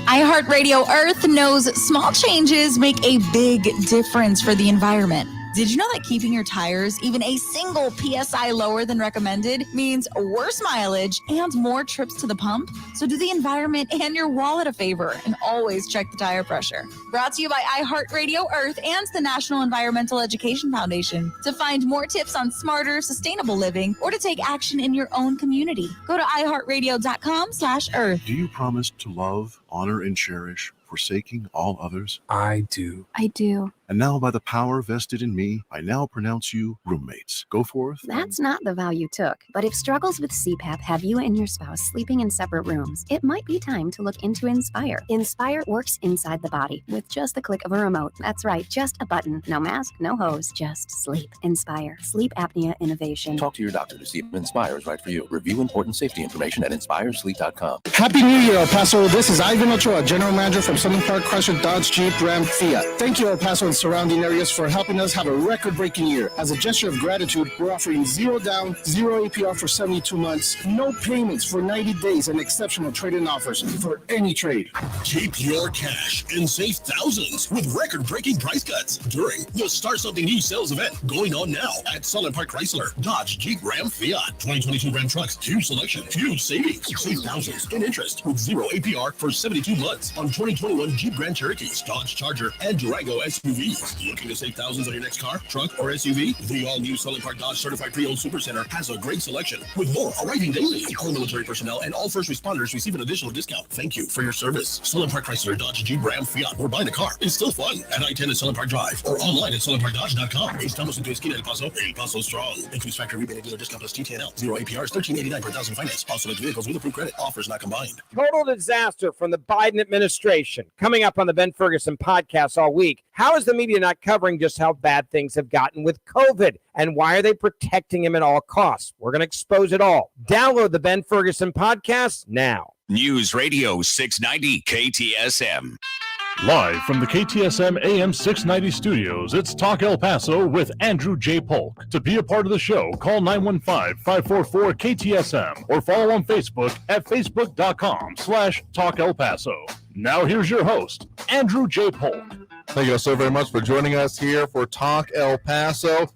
iHeartRadio Earth knows small changes make a big difference for the environment. Did you know that keeping your tires even a single PSI lower than recommended means worse mileage and more trips to the pump? So do the environment and your wallet a favor and always check the tire pressure. Brought to you by iHeartRadio Earth and the National Environmental Education Foundation. To find more tips on smarter, sustainable living or to take action in your own community, go to iHeartRadio.com/Earth. Do you promise to love, honor, and cherish, forsaking all others? I do. I do. And now, by the power vested in me, I now pronounce you roommates. Go forth. That's not the vow you took. But if struggles with CPAP have you and your spouse sleeping in separate rooms, it might be time to look into Inspire. Inspire works inside the body with just the click of a remote. That's right, just a button. No mask, no hose, just sleep. Inspire. Sleep apnea innovation. Talk to your doctor to see if Inspire is right for you. Review important safety information at inspiresleep.com. Happy New Year, El Paso. This is Ivan Ochoa, General Manager from Southern Park Chrysler Dodge Jeep Ram Fiat. Thank you, El Paso and surrounding areas, for helping us have a record-breaking year. As a gesture of gratitude, we're offering 0 down, 0 APR for 72 months, no payments for 90 days, and exceptional trade-in offers for any trade. Keep your cash and save thousands with record-breaking price cuts during the Start Something New sales event going on now at Southern Park Chrysler, Dodge, Jeep, Ram, Fiat. 2022 Ram trucks, huge selection, huge savings. Save thousands in interest with 0 APR for 72 months on 2021 Jeep Grand Cherokees, Dodge Charger, and Durango SUVs. Looking to save thousands on your next car, truck, or SUV? The all-new Southern Park Dodge Certified Pre-Owned Supercenter has a great selection with more arriving daily. All military personnel and all first responders receive an additional discount. Thank you for your service. Southern Park Chrysler, Dodge, Jeep, Ram, Fiat, or buying a car is still fun at I-10 at Southern Park Drive or online at southernparkdodge.com. East Thomas and Esquina, El Paso, El Paso strong. Increased factory rebate and dealer discount plus TTNL. 0 APR is $13.89 per thousand finance. All select vehicles with approved credit. Offers not combined. Total disaster from the Biden administration. Coming up on the Ben Ferguson Podcast all week. How is the media not covering just how bad things have gotten with COVID? And why are they protecting him at all costs? We're going to expose it all. Download the Ben Ferguson Podcast now. News Radio 690 KTSM. Live from the KTSM AM 690 studios, it's Talk El Paso with Andrew J. Polk. To be a part of the show, call 915-544-KTSM or follow on Facebook at facebook.com/Talk El Paso. Now here's your host, Andrew J. Polk. Thank you so very much for joining us here for Talk El Paso.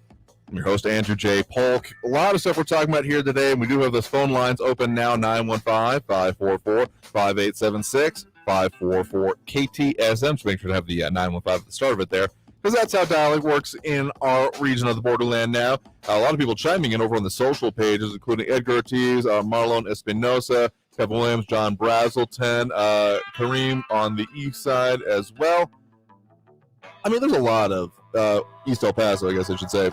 I'm your host, Andrew J. Polk. A lot of stuff we're talking about here today, and we do have those phone lines open now, 915-544-5876. 544-KTSM, so make sure to have the 915 at the start of it there, because that's how dialing works in our region of the borderland now. A lot of people chiming in over on the social pages, including Edgar Ortiz, Marlon Espinosa, Kevin Williams, John Brazelton, Kareem on the east side as well. I mean, there's a lot of East El Paso, I guess I should say.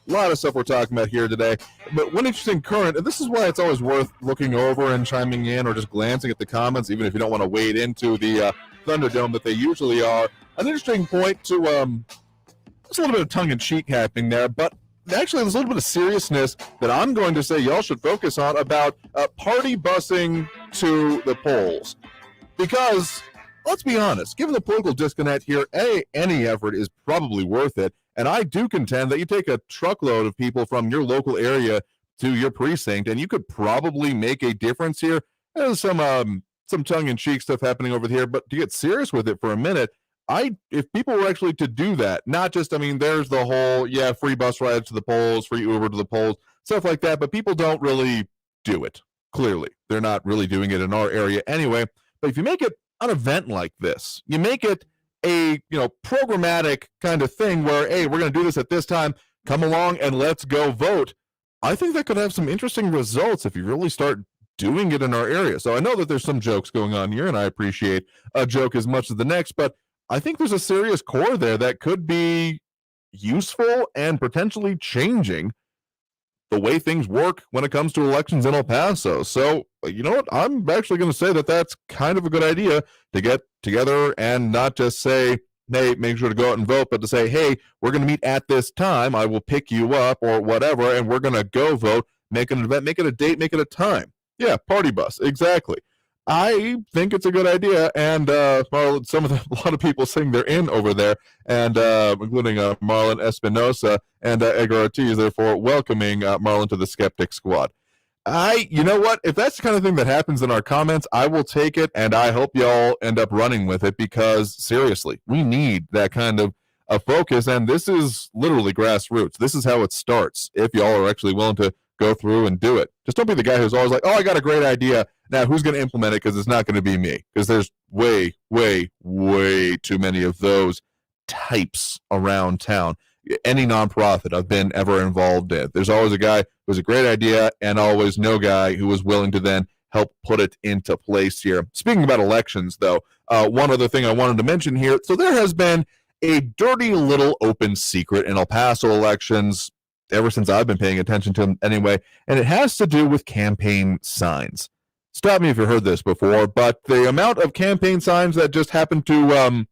A lot of stuff we're talking about here today, but one interesting current, and this is why it's always worth looking over and chiming in or just glancing at the comments, even if you don't want to wade into the Thunderdome that they usually are. An interesting point to, there's a little bit of tongue-in-cheek happening there, but actually there's a little bit of seriousness that I'm going to say y'all should focus on about party busing to the polls. Because, let's be honest, given the political disconnect here, any effort is probably worth it. And I do contend that you take a truckload of people from your local area to your precinct, and you could probably make a difference here. There's some tongue-in-cheek stuff happening over here, but to get serious with it for a minute, if people were actually to do that, not just, I mean, there's the whole, free bus rides to the polls, free Uber to the polls, stuff like that, but people don't really do it, clearly. They're not really doing it in our area anyway. But if you make it an event like this, you make it a programmatic kind of thing where, hey, we're going to do this at this time, come along and let's go vote. I think that could have some interesting results if you really start doing it in our area. So I know that there's some jokes going on here, and I appreciate a joke as much as the next, but I think there's a serious core there that could be useful and potentially changing the way things work when it comes to elections in El Paso. So, you know what? I'm actually going to say that that's kind of a good idea to get together and not just say, hey, make sure to go out and vote, but to say, hey, we're going to meet at this time, I will pick you up or whatever, and we're going to go vote, make an event, make it a date, make it a time. Yeah, party bus, exactly. I think it's a good idea, and Marlon, a lot of people saying they're in over there, and including Marlon Espinosa and Edgar Ortiz, therefore welcoming Marlon to the Skeptic Squad. You know what? If that's the kind of thing that happens in our comments, I will take it, and I hope y'all end up running with it, because seriously, we need that kind of a focus, and this is literally grassroots. This is how it starts, if y'all are actually willing to go through and do it. Just don't be the guy who's always like, oh, I got a great idea. Now, who's going to implement it? Because it's not going to be me. Because there's way, way, way too many of those types around town. Any nonprofit I've been ever involved in, there's always a guy who has a great idea and always no guy who is willing to then help put it into place here. Speaking about elections, though, one other thing I wanted to mention here. So there has been a dirty little open secret in El Paso elections ever since I've been paying attention to them anyway, and it has to do with campaign signs. Stop me if you've heard this before, but the amount of campaign signs that just happen to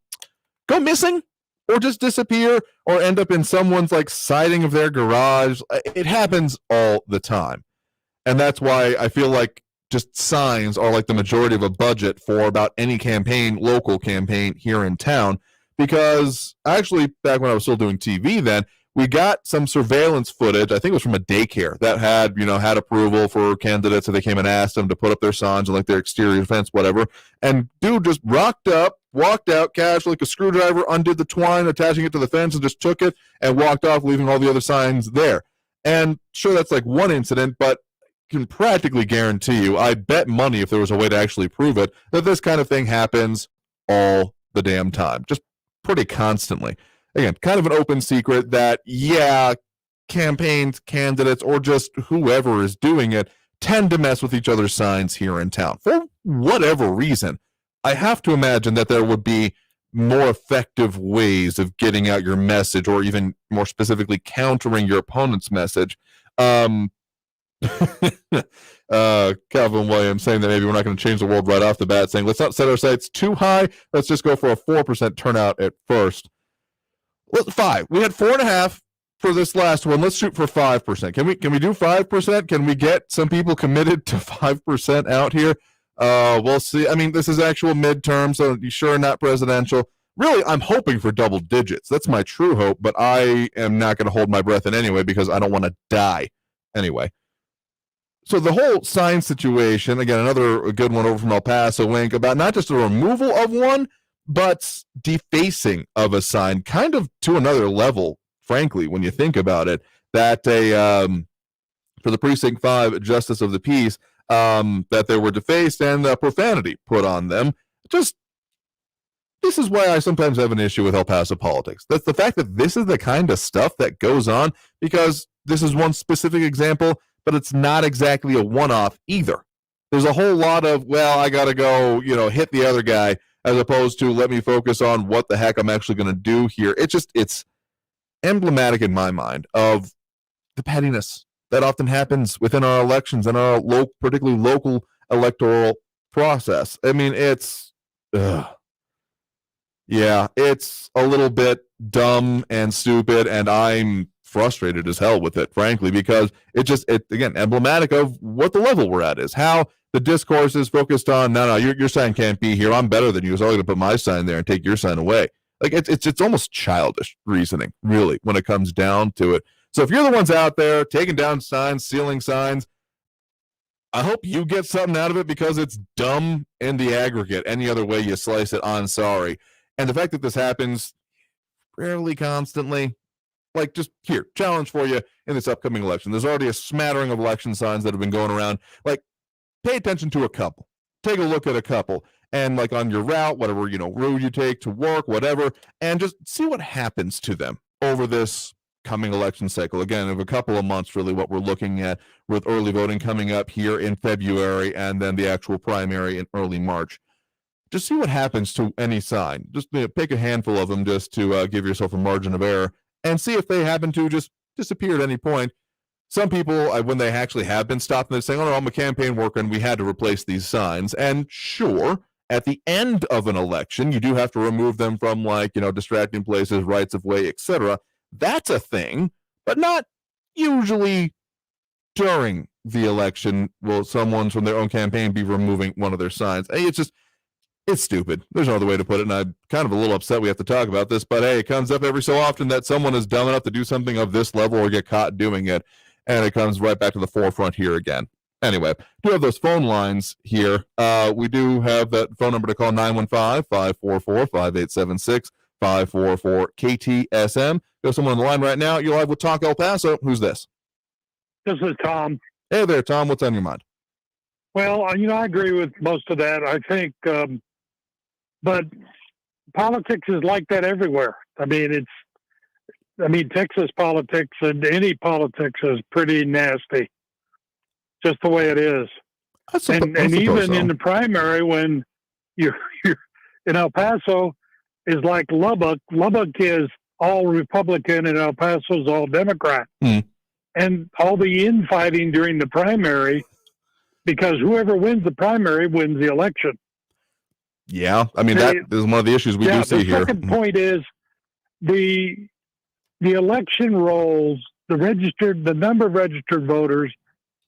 go missing or just disappear or end up in someone's like siding of their garage, it happens all the time. And that's why I feel like just signs are like the majority of a budget for about any campaign, local campaign here in town, because actually back when I was still doing TV then, we got some surveillance footage, I think it was from a daycare, that had approval for candidates, and they came and asked them to put up their signs and like their exterior fence, whatever. And dude just rocked up, walked out casually, like a screwdriver, undid the twine, attaching it to the fence, and just took it and walked off, leaving all the other signs there. And sure, that's like one incident, but can practically guarantee you, I'd bet money if there was a way to actually prove it, that this kind of thing happens all the damn time, just pretty constantly. Again, kind of an open secret that, yeah, campaigns, candidates, or just whoever is doing it tend to mess with each other's signs here in town. For whatever reason, I have to imagine that there would be more effective ways of getting out your message, or even more specifically, countering your opponent's message. Calvin Williams saying that maybe we're not going to change the world right off the bat, saying let's not set our sights too high. Let's just go for a 4% turnout at first. 5. We had 4.5 for this last one. Let's shoot for 5%. Can we do 5%? Can we get some people committed to 5% out here? We'll see. I mean, this is actual midterm, so sure, not presidential. Really, I'm hoping for double digits. That's my true hope, but I am not going to hold my breath in anyway because I don't want to die anyway. So the whole sign situation, again, another good one over from El Paso Link, about not just the removal of one, but defacing of a sign, kind of to another level, frankly, when you think about it, that for the Precinct 5 Justice of the Peace, that they were defaced and profanity put on them. This is why I sometimes have an issue with El Paso politics. That's the fact that this is the kind of stuff that goes on, because this is one specific example, but it's not exactly a one-off either. There's a whole lot of, well, I got to go, hit the other guy, as opposed to let me focus on what the heck I'm actually going to do here. It's emblematic in my mind of the pettiness that often happens within our elections and our particularly local electoral process. I mean, it's a little bit dumb and stupid, and I'm frustrated as hell with it, frankly, because it's again, emblematic of what the level we're at is, how the discourse is focused on, no, your sign can't be here. I'm better than you, so I'm going to put my sign there and take your sign away. Like, it's almost childish reasoning, really, when it comes down to it. So if you're the ones out there taking down signs, sealing signs, I hope you get something out of it, because it's dumb in the aggregate. Any other way you slice it, I'm sorry. And the fact that this happens fairly constantly, like, just here, challenge for you in this upcoming election. There's already a smattering of election signs that have been going around. Like, pay attention to a couple. Take a look at a couple. And, like, on your route, whatever, route you take to work, whatever, and just see what happens to them over this coming election cycle. Again, of a couple of months, really, what we're looking at, with early voting coming up here in February and then the actual primary in early March. Just see what happens to any sign. Just pick a handful of them just to give yourself a margin of error, and see if they happen to just disappear at any point. Some people, when they actually have been stopped, they're saying, oh, no, I'm a campaign worker and we had to replace these signs. And sure, at the end of an election, you do have to remove them from, like, distracting places, rights of way, etc. That's a thing, but not usually during the election will someone from their own campaign be removing one of their signs. Hey, it's stupid. There's no other way to put it, and I'm kind of a little upset we have to talk about this, but hey, it comes up every so often that someone is dumb enough to do something of this level or get caught doing it, and it comes right back to the forefront here again. Anyway, do have those phone lines here. We do have that phone number to call, 915-544-5876, 544-KTSM. There's someone on the line right now. You're live with Talk El Paso. Who's this? This is Tom. Hey there, Tom. What's on your mind? Well, I agree with most of that. I think, but politics is like that everywhere. Texas politics and any politics is pretty nasty. Just the way it is. And even in the primary, when you're in El Paso, is like Lubbock. Lubbock is all Republican and El Paso is all Democrat. And all the infighting during the primary, because whoever wins the primary wins the election. Yeah, that is one of the issues we do see here. The second point is the election rolls, the number of registered voters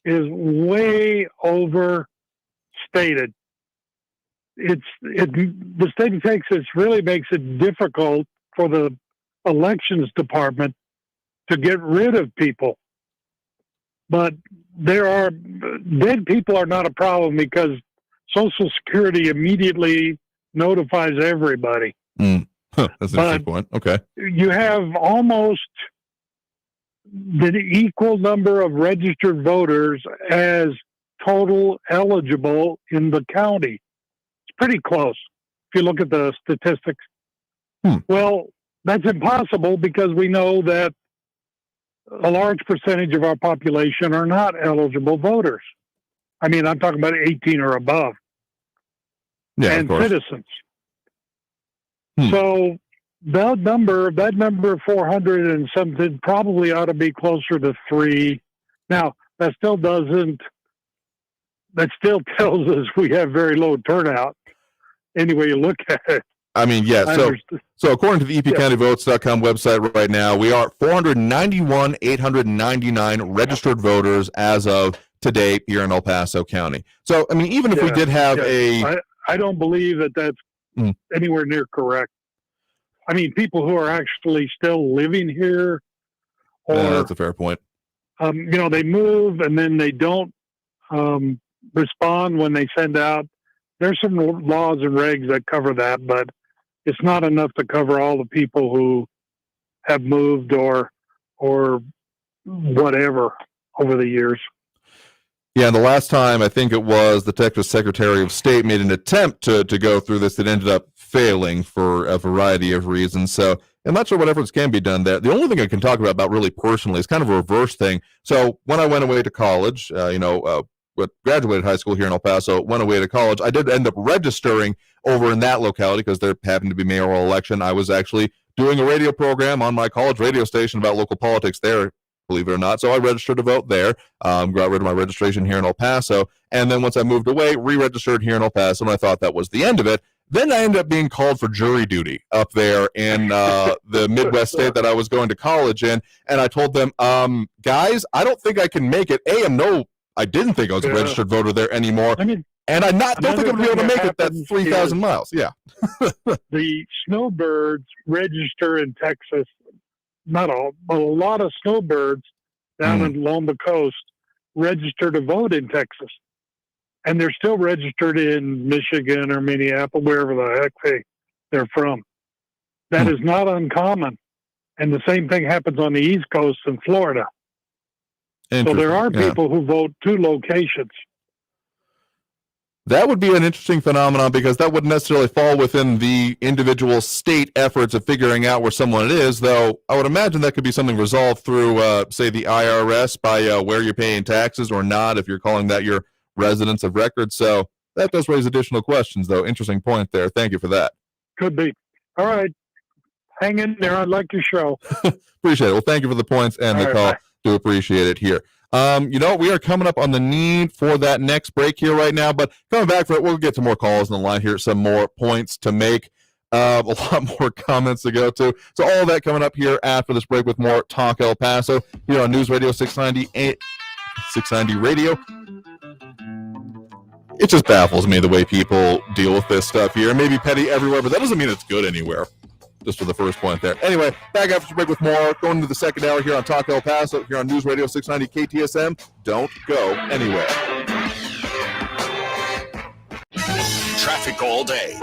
is way overstated. The state of Texas really makes it difficult for the elections department to get rid of people. But dead people are not a problem because Social Security immediately notifies everybody. That's an interesting point. Okay. You have almost the equal number of registered voters as total eligible in the county. It's pretty close if you look at the statistics. Well, that's impossible because we know that a large percentage of our population are not eligible voters. I'm talking about 18 or above. Yeah, and citizens. So that number 400 and something probably ought to be closer to 3. Now, that still tells us we have very low turnout. Any way you look at it. So according to the epcountyvotes.com website right now, we are 491,899 registered voters as of today here in El Paso County. So, even if we did have I don't believe that that's anywhere near correct. People who are actually still living here, or that's a fair point. They move and then they don't respond when they send out. There's some laws and regs that cover that, but it's not enough to cover all the people who have moved or whatever over the years. Yeah, and the last time, I think it was the Texas Secretary of State made an attempt to go through this that ended up failing for a variety of reasons. So I'm not sure what efforts can be done there. The only thing I can talk about really personally is kind of a reverse thing. So when I went away to college, graduated high school here in El Paso, went away to college, I did end up registering over in that locality because there happened to be mayoral election. I was actually doing a radio program on my college radio station about local politics there, believe it or not. So I registered to vote there, got rid of my registration here in El Paso. And then once I moved away, re-registered here in El Paso, and I thought that was the end of it. Then I ended up being called for jury duty up there in the Midwest state that I was going to college in. And I told them, guys, I don't think I can make it. I didn't think I was a registered voter there anymore. And I don't think I'm going to be able to make it that 3,000 miles. Yeah. The snowbirds register in Texas. Not all, but a lot of snowbirds down along the coast register to vote in Texas. And they're still registered in Michigan or Minneapolis, wherever the heck they're from. That is not uncommon. And the same thing happens on the East Coast in Florida. So there are people who vote 2 locations. That would be an interesting phenomenon because that wouldn't necessarily fall within the individual state efforts of figuring out where someone is, though I would imagine that could be something resolved through, say, the IRS by where you're paying taxes or not, if you're calling that your residence of record. So that does raise additional questions, though. Interesting point there. Thank you for that. Could be. All right. Hang in there. I like your show. Appreciate it. Well, thank you for the points and the call. Bye. Do appreciate it here. We are coming up on the need for that next break here right now, but coming back for it, we'll get to more calls in the line here, some more points to make, a lot more comments to go to. So all of that coming up here after this break with more Talk El Paso here on News Radio 690 Radio. It just baffles me the way people deal with this stuff here. Maybe petty everywhere, but that doesn't mean it's good anywhere. Just for the first point there. Anyway, back after the break with more. Going into the second hour here on Talk El Paso, here on News Radio 690 KTSM. Don't go anywhere. Traffic all day.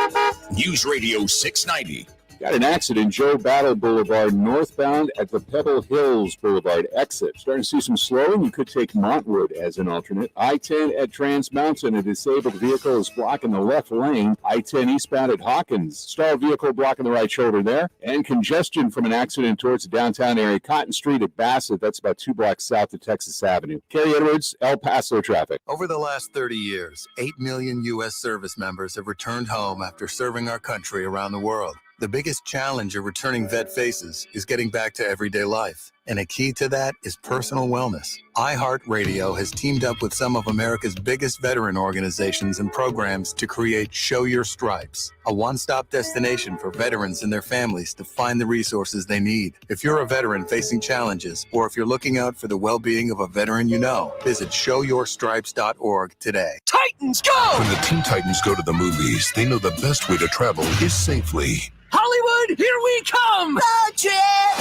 News Radio 690. Got an accident, Joe Battle Boulevard, northbound at the Pebble Hills Boulevard exit. Starting to see some slowing. You could take Montwood as an alternate. I-10 at Trans Mountain, a disabled vehicle is blocking the left lane. I-10 eastbound at Hawkins, stalled vehicle blocking the right shoulder there. And congestion from an accident towards the downtown area. Cotton Street at Bassett, that's about 2 blocks south of Texas Avenue. Kerry Edwards, El Paso traffic. Over the last 30 years, 8 million U.S. service members have returned home after serving our country around the world. The biggest challenge a returning vet faces is getting back to everyday life. And a key to that is personal wellness. iHeartRadio has teamed up with some of America's biggest veteran organizations and programs to create Show Your Stripes, a one-stop destination for veterans and their families to find the resources they need. If you're a veteran facing challenges, or if you're looking out for the well-being of a veteran you know, visit showyourstripes.org today. Titans go! When the Teen Titans go to the movies, they know the best way to travel is safely. Hollywood, here we come! Road trip!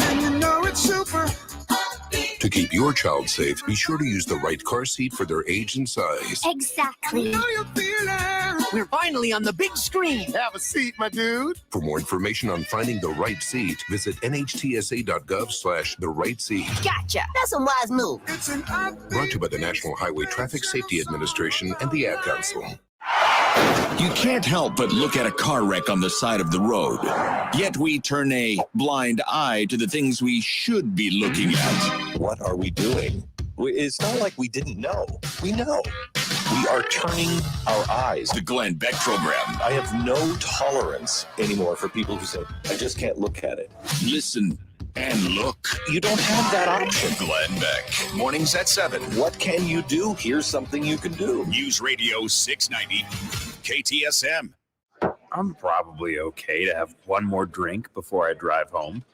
And you know it's super. To keep your child safe, be sure to use the right car seat for their age and size. Exactly. We're finally on the big screen. Have a seat, my dude. For more information on finding the right seat, visit nhtsa.gov/the right seat. Gotcha. That's a wise move. Brought to you by the National Highway Traffic Safety Administration and the Ad Council. You can't help but look at a car wreck on the side of the road. Yet we turn a blind eye to the things we should be looking at. What are we doing? It's not like we didn't know. We know. We are turning our eyes. The Glenn Beck Program. I have no tolerance anymore for people who say, I just can't look at it. Listen and look. You don't have that option. Glenn Beck. Mornings at 7. What can you do? Here's something you can do. News Radio 690. KTSM. I'm probably okay to have one more drink before I drive home.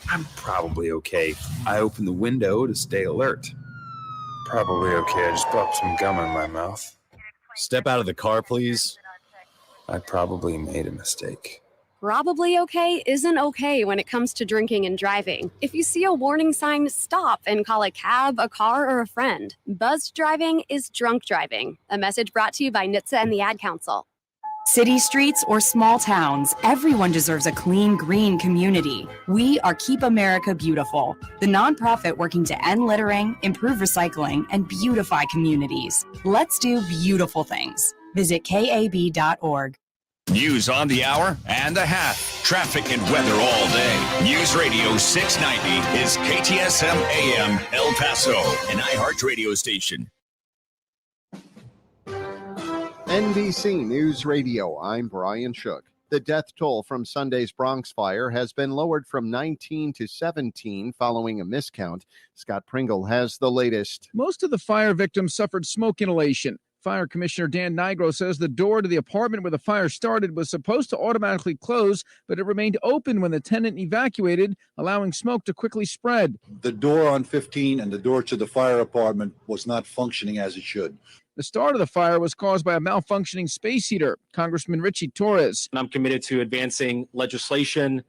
I'm probably okay. I open the window to stay alert. Probably okay. I just popped some gum in my mouth. Step out of the car, please. I probably made a mistake. Probably okay isn't okay when it comes to drinking and driving. If you see a warning sign, stop and call a cab, a car, or a friend. Buzzed driving is drunk driving. A message brought to you by NHTSA and the Ad Council. City streets or small towns, everyone deserves a clean, green community. We are Keep America Beautiful, the nonprofit working to end littering, improve recycling, and beautify communities. Let's do beautiful things. Visit KAB.org. News on the hour and a half. Traffic and weather all day. News Radio 690 is KTSM AM El Paso, an iHeart radio station. NBC News Radio, I'm Brian Shook. The death toll from Sunday's Bronx fire has been lowered from 19 to 17 following a miscount. Scott Pringle has the latest. Most of the fire victims suffered smoke inhalation. Fire Commissioner Dan Nigro says the door to the apartment where the fire started was supposed to automatically close, but it remained open when the tenant evacuated, allowing smoke to quickly spread. The door on 15 and the door to the fire apartment was not functioning as it should. The start of the fire was caused by a malfunctioning space heater. Congressman Richie Torres. And I'm committed to advancing legislation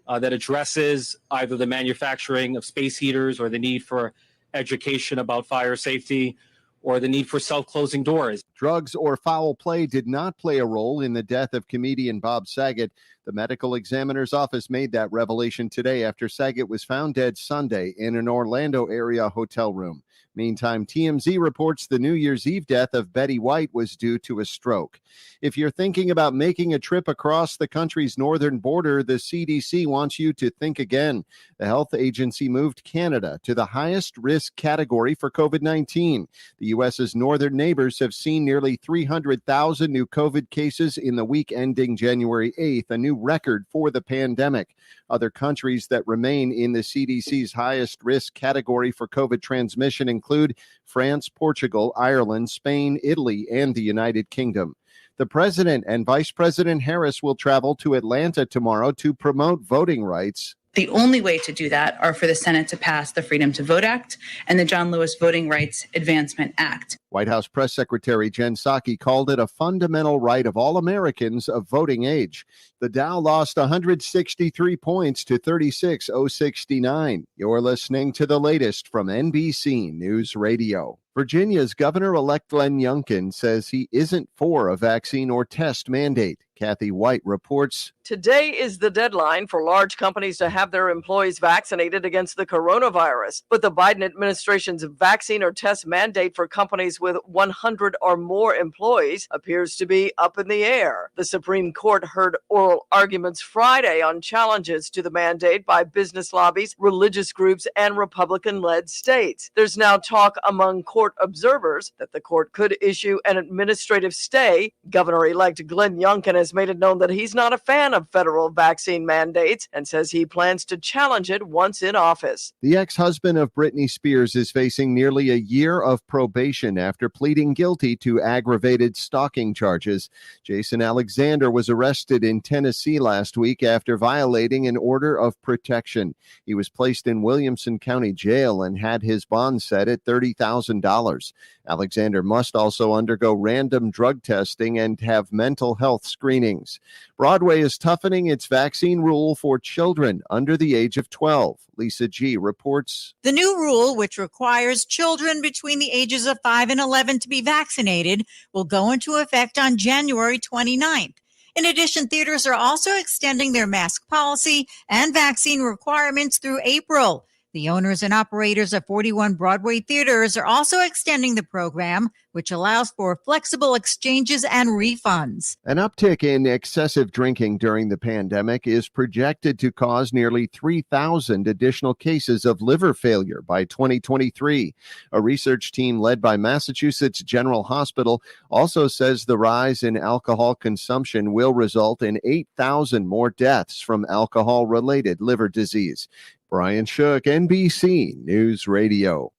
that addresses either the manufacturing of space heaters or the need for education about fire safety, or the need for self-closing doors. Drugs or foul play did not play a role in the death of comedian Bob Saget. The medical examiner's office made that revelation today after Saget was found dead Sunday in an Orlando area hotel room. Meantime, TMZ reports the New Year's Eve death of Betty White was due to a stroke. If you're thinking about making a trip across the country's northern border, the CDC wants you to think again. The health agency moved Canada to the highest risk category for COVID-19. The U.S.'s northern neighbors have seen nearly 300,000 new COVID cases in the week ending January 8th, a new record for the pandemic. Other countries that remain in the CDC's highest risk category for COVID transmission include France, Portugal, Ireland, Spain, Italy, and the United Kingdom. The president and Vice President Harris will travel to Atlanta tomorrow to promote voting rights. The only way to do that are for the Senate to pass the Freedom to Vote Act and the John Lewis Voting Rights Advancement Act. White House Press Secretary Jen Psaki called it a fundamental right of all Americans of voting age. The Dow lost 163 points to 36,069. You're listening to the latest from NBC News Radio. Virginia's Governor-elect Glenn Youngkin says he isn't for a vaccine or test mandate. Kathy White reports. Today is the deadline for large companies to have their employees vaccinated against the coronavirus. But the Biden administration's vaccine or test mandate for companies with 100 or more employees appears to be up in the air. The Supreme Court heard oral arguments Friday on challenges to the mandate by business lobbies, religious groups, and Republican-led states. There's now talk among court observers that the court could issue an administrative stay. Governor-elect Glenn Youngkin has made it known that he's not a fan of federal vaccine mandates and says he plans to challenge it once in office. The ex-husband of Britney Spears is facing nearly a year of probation after pleading guilty to aggravated stalking charges. Jason Alexander was arrested in Tennessee last week after violating an order of protection. He was placed in Williamson County Jail and had his bond set at $30,000. Alexander must also undergo random drug testing and have mental health screenings. Broadway is toughening its vaccine rule for children under the age of 12. Lisa G. reports. The new rule, which requires children between the ages of 5 and 11 to be vaccinated, will go into effect on January 29th. In addition, theaters are also extending their mask policy and vaccine requirements through April. The owners and operators of 41 Broadway theaters are also extending the program, which allows for flexible exchanges and refunds. An uptick in excessive drinking during the pandemic is projected to cause nearly 3,000 additional cases of liver failure by 2023. A research team led by Massachusetts General Hospital also says the rise in alcohol consumption will result in 8,000 more deaths from alcohol-related liver disease. Brian Shook, NBC News Radio.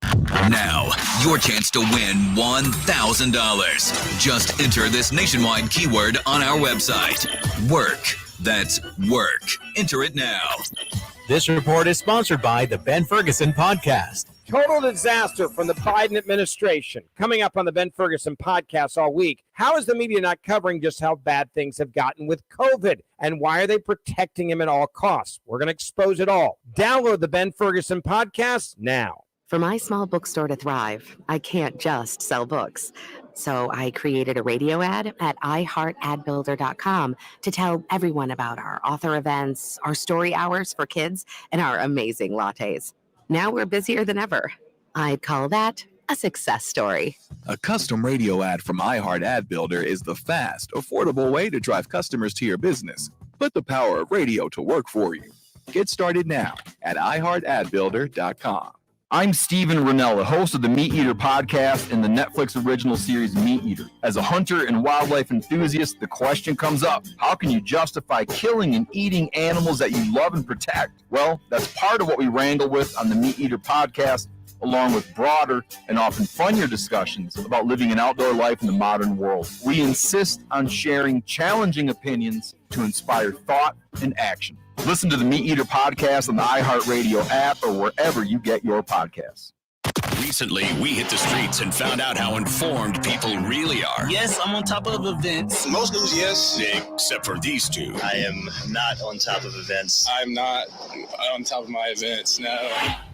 Now, your chance to win $1,000. Just enter this nationwide keyword on our website. Work. That's work. Enter it now. This report is sponsored by the Ben Ferguson Podcast. Total disaster from the Biden administration. Coming up on the Ben Ferguson Podcast all week. How is the media not covering just how bad things have gotten with COVID? And why are they protecting him at all costs? We're going to expose it all. Download the Ben Ferguson Podcast now. For my small bookstore to thrive, I can't just sell books. So I created a radio ad at iHeartAdBuilder.com to tell everyone about our author events, our story hours for kids, and our amazing lattes. Now we're busier than ever. I'd call that a success story. A custom radio ad from iHeart Ad Builder is the fast, affordable way to drive customers to your business. Put the power of radio to work for you. Get started now at iHeartAdBuilder.com. I'm Steven Rennell, the host of the Meat Eater podcast and the Netflix original series Meat Eater. As a hunter and wildlife enthusiast, the question comes up, how can you justify killing and eating animals that you love and protect? Well, that's part of what we wrangle with on the Meat Eater podcast, along with broader and often funnier discussions about living an outdoor life in the modern world. We insist on sharing challenging opinions to inspire thought and action. Listen to the Meat Eater podcast on the iHeartRadio app or wherever you get your podcasts. Recently, we hit the streets and found out how informed people really are. Yes, I'm on top of events. Most news, yes. Except for these two. I am not on top of events. I'm not on top of my events, no.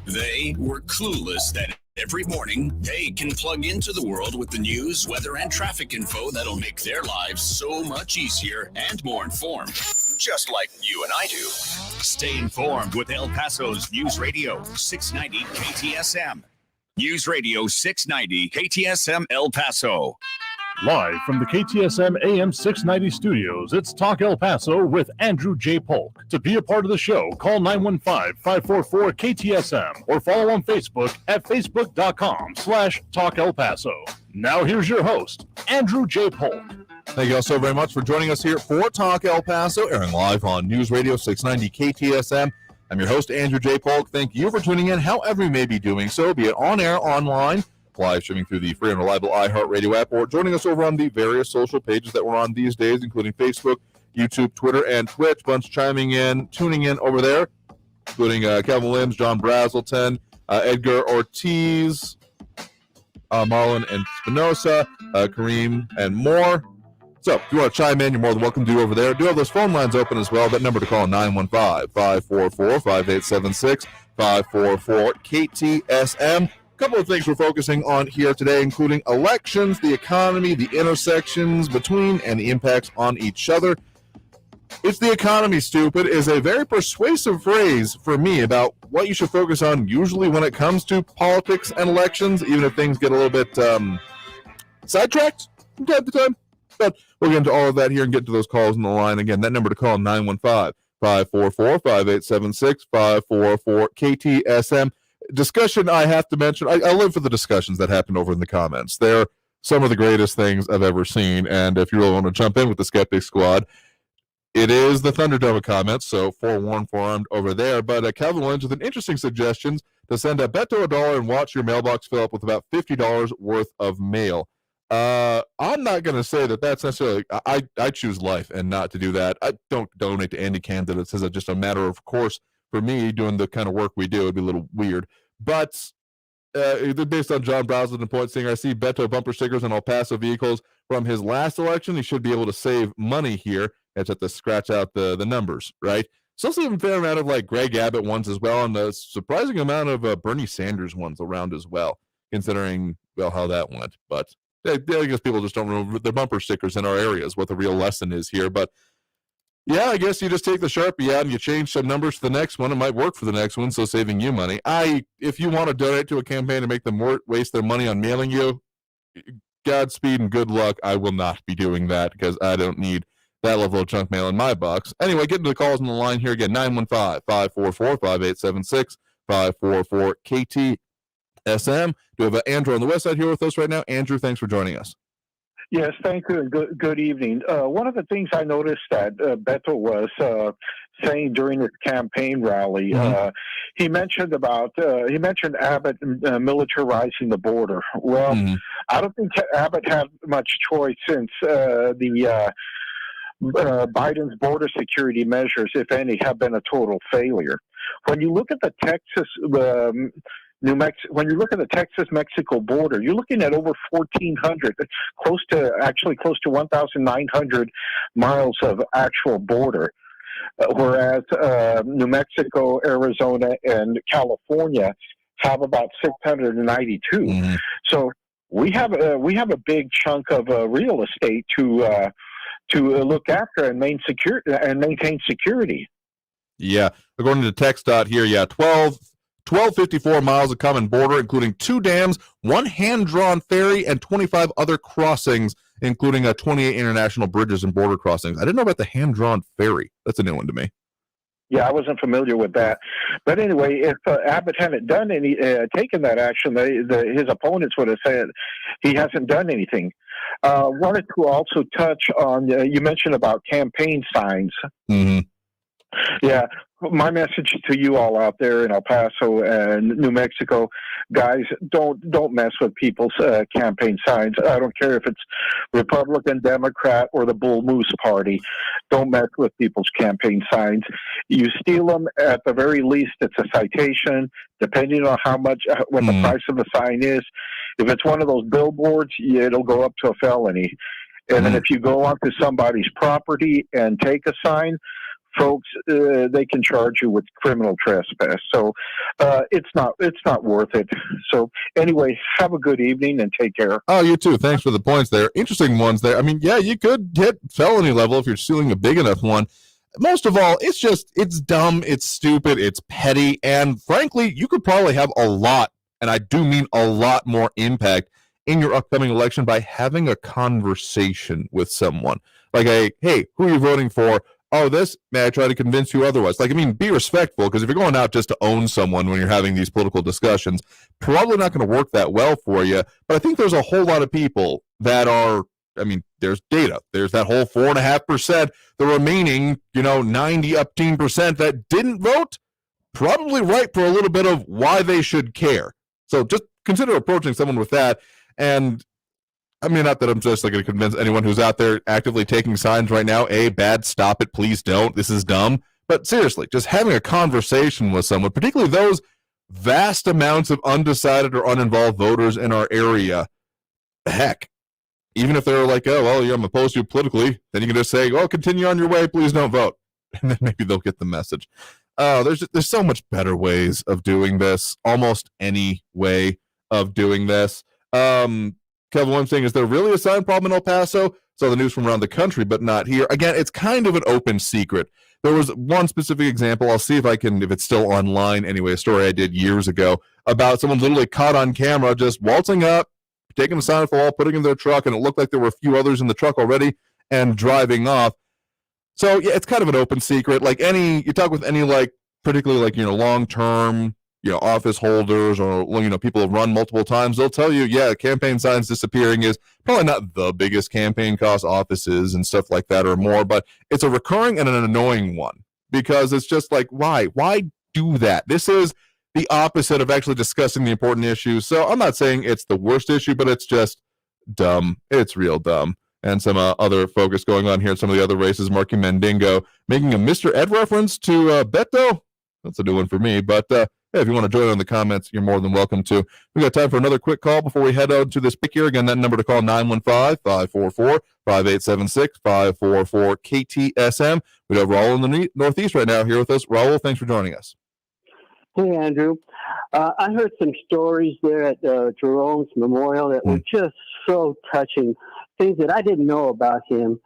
They were clueless that every morning they can plug into the world with the news, weather, and traffic info that'll make their lives so much easier and more informed. Just like you and I do. Stay informed with El Paso's News Radio 690 KTSM. News Radio 690 KTSM El Paso. Live from the KTSM AM 690 studios, it's Talk El Paso with Andrew J. Polk. To be a part of the show, call 915-544-KTSM or follow on Facebook at facebook.com/Talk El Paso. Now here's your host, Andrew J. Polk. Thank you all so very much for joining us here for Talk El Paso, airing live on News Radio 690 KTSM. I'm your host, Andrew J. Polk. Thank you for tuning in, however you may be doing so, be it on air, online, live streaming through the free and reliable iHeartRadio app, or joining us over on the various social pages that we're on these days, including Facebook, YouTube, Twitter, and Twitch. Bunch chiming in, tuning in over there, including Kevin Williams, John Brazelton, Edgar Ortiz, Marlon and Spinoza, Kareem, and more. So if you want to chime in, you're more than welcome to over there. Do have those phone lines open as well. That number to call, 915-544-5876, 544-KTSM. A couple of things we're focusing on here today, including elections, the economy, the intersections between, and the impacts on each other. It's the economy, stupid, is a very persuasive phrase for me about what you should focus on usually when it comes to politics and elections, even if things get a little bit sidetracked from time to time. But we'll get into all of that here and get to those calls on the line. Again, that number to call, 915-544-5876, 544-KTSM. Discussion I have to mention, I live for the discussions that happen over in the comments. They're some of the greatest things I've ever seen, and if you really want to jump in with the Skeptic Squad, it is the Thunderdome comments, so forewarned, forearmed over there. But Calvin Lynch with an interesting suggestion to send a Beto $1 and watch your mailbox fill up with about $50 worth of mail. I'm not going to say that that's necessarily, I choose life and not to do that. I don't donate to any candidates as just a matter of course. For me, doing the kind of work we do, it'd be a little weird. But based on John Brazelton point singer, I see Beto bumper stickers on El Paso vehicles from his last election. He should be able to save money here. It's have to scratch out the numbers, right? Still see a fair amount of like Greg Abbott ones as well, and a surprising amount of Bernie Sanders ones around as well, considering, well, how that went. But I guess people just don't remember the bumper stickers in our areas, what the real lesson is here. But yeah, I guess you just take the Sharpie out and you change some numbers to the next one. It might work for the next one, so saving you money. If you want to donate to a campaign and make them waste their money on mailing you, Godspeed and good luck. I will not be doing that because I don't need that level of junk mail in my box. Anyway, getting to the calls on the line here again, 915-544-5876, 544-KT. SM. Do we have Andrew on the west side here with us right now? Andrew, thanks for joining us. Yes, thank you, and good evening. One of the things I noticed that Beto was saying during his campaign rally, he mentioned Abbott militarizing the border. Well, I don't think Abbott had much choice since Biden's border security measures, if any, have been a total failure. When you look at the when you look at the Texas-Mexico border, you're looking at over 1,400, close to 1,900 miles of actual border, whereas New Mexico, Arizona, and California have about 692. So we have a big chunk of real estate to look after and maintain security. Yeah, according to TxDOT here, 1254 miles of common border, including 2 dams, 1 hand-drawn ferry, and 25 other crossings, including 28 international bridges and border crossings. I didn't know about the hand-drawn ferry. That's a new one to me. Yeah, I wasn't familiar with that. But anyway, if Abbott hadn't done taken that action, his opponents would have said he hasn't done anything. Wanted to also touch on, you mentioned about campaign signs. Yeah, my message to you all out there in El Paso and New Mexico, guys, don't mess with people's campaign signs. I don't care if it's Republican, Democrat, or the Bull Moose Party. Don't mess with people's campaign signs. You steal them, at the very least, it's a citation, depending on what the price of the sign is. If it's one of those billboards, it'll go up to a felony. And then if you go onto somebody's property and take a sign, folks, they can charge you with criminal trespass. So it's not worth it. So anyway, have a good evening and take care. Oh, you too. Thanks for the points there. Interesting ones there. I mean, yeah, you could hit felony level if you're stealing a big enough one. Most of all, it's dumb, it's stupid, it's petty, and frankly, you could probably have a lot, and I do mean a lot more impact in your upcoming election by having a conversation with someone. Like, hey, who are you voting for? Oh, may I try to convince you otherwise? Like, I mean, be respectful, because if you're going out just to own someone when you're having these political discussions, probably not going to work that well for you. But I think there's a whole lot of people that are, there's data. There's that whole 4.5%, the remaining, 90% that didn't vote, probably ripe for a little bit of why they should care. So just consider approaching someone with that. And I mean, not that I'm just going to convince anyone who's out there actively taking signs right now, bad, stop it, please don't, this is dumb. But seriously, just having a conversation with someone, particularly those vast amounts of undecided or uninvolved voters in our area, heck, even if they're like, oh, well, I'm opposed to you politically, then you can just say, oh, continue on your way, please don't vote. And then maybe they'll get the message. There's so much better ways of doing this, almost any way of doing this. Kevin, what I'm saying is there really a sign problem in El Paso? So the news from around the country, but not here. Again, it's kind of an open secret. There was one specific example. I'll see if it's still online anyway, a story I did years ago about someone literally caught on camera just waltzing up, taking the sign off the wall, putting it in their truck, and it looked like there were a few others in the truck already, and driving off. So yeah, it's kind of an open secret. Like you talk with any particularly long-term office holders or people who run multiple times, they'll tell you, campaign signs disappearing is probably not the biggest campaign cost, offices and stuff like that or more, but it's a recurring and an annoying one because it's just like, why do that? This is the opposite of actually discussing the important issues. So I'm not saying it's the worst issue, but it's just dumb. It's real dumb. And some other focus going on here in some of the other races. Marky Mandingo making a Mr. Ed reference to Beto. That's a new one for me, but if you want to join in the comments, you're more than welcome to. We got time for another quick call before we head out to this pick here. Again, that number to call, 915-544-5876, 544 KTSM. We have Raul in the Northeast right now here with us. Raul, thanks for joining us. Hey, Andrew. I heard some stories there at Jerome's memorial that were just so touching, things that I didn't know about him.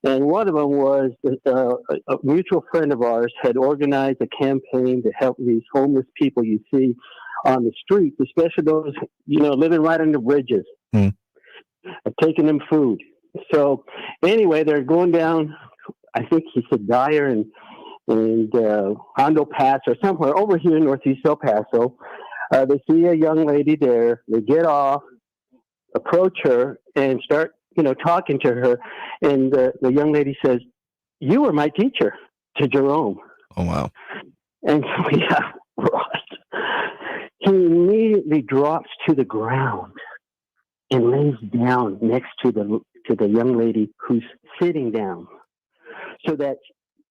And one of them was a mutual friend of ours had organized a campaign to help these homeless people you see on the streets, especially those, living right under bridges, taking them food. So anyway, they're going down, I think he said Dyer and Hondo Pass or somewhere over here in Northeast El Paso. They see a young lady there. They get off, approach her, and start talking to her, and the young lady says, "You were my teacher," to Jerome. Oh, wow. And so, right. He immediately drops to the ground and lays down next to the young lady who's sitting down, so that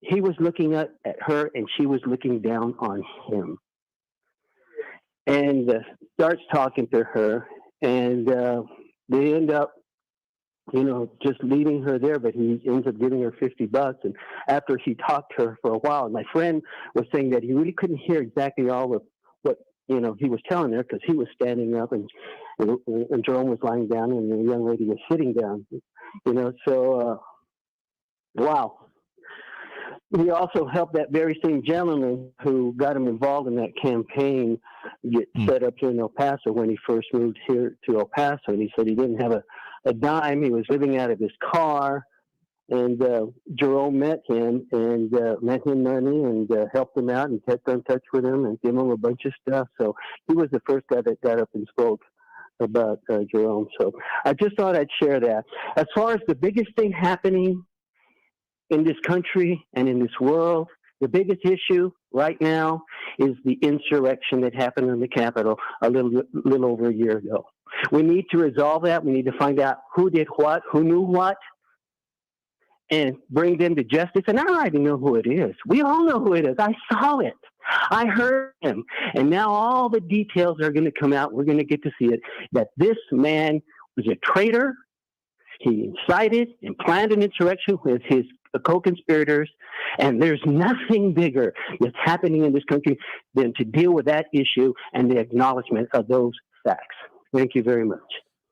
he was looking at her and she was looking down on him. And starts talking to her, and they end up just leaving her there, but he ends up giving her $50. And after he talked to her for a while, and my friend was saying that he really couldn't hear exactly all of what, he was telling her because he was standing up and Jerome was lying down and the young lady was sitting down, so, wow. He also helped that very same gentleman who got him involved in that campaign get set up here in El Paso when he first moved here to El Paso. And he said he didn't have a dime. He was living out of his car. And Jerome met him and lent him money and helped him out and kept in touch with him and gave him a bunch of stuff. So he was the first guy that got up and spoke about Jerome. So I just thought I'd share that. As far as the biggest thing happening in this country and in this world, the biggest issue right now is the insurrection that happened in the Capitol a little over a year ago. We need to resolve that. We need to find out who did what, who knew what, and bring them to justice. And I don't even know who it is. We all know who it is. I saw it. I heard him. And now all the details are going to come out. We're going to get to see it, that this man was a traitor. He incited and planned an insurrection with his co-conspirators, and there's nothing bigger that's happening in this country than to deal with that issue and the acknowledgement of those facts. Thank you very much.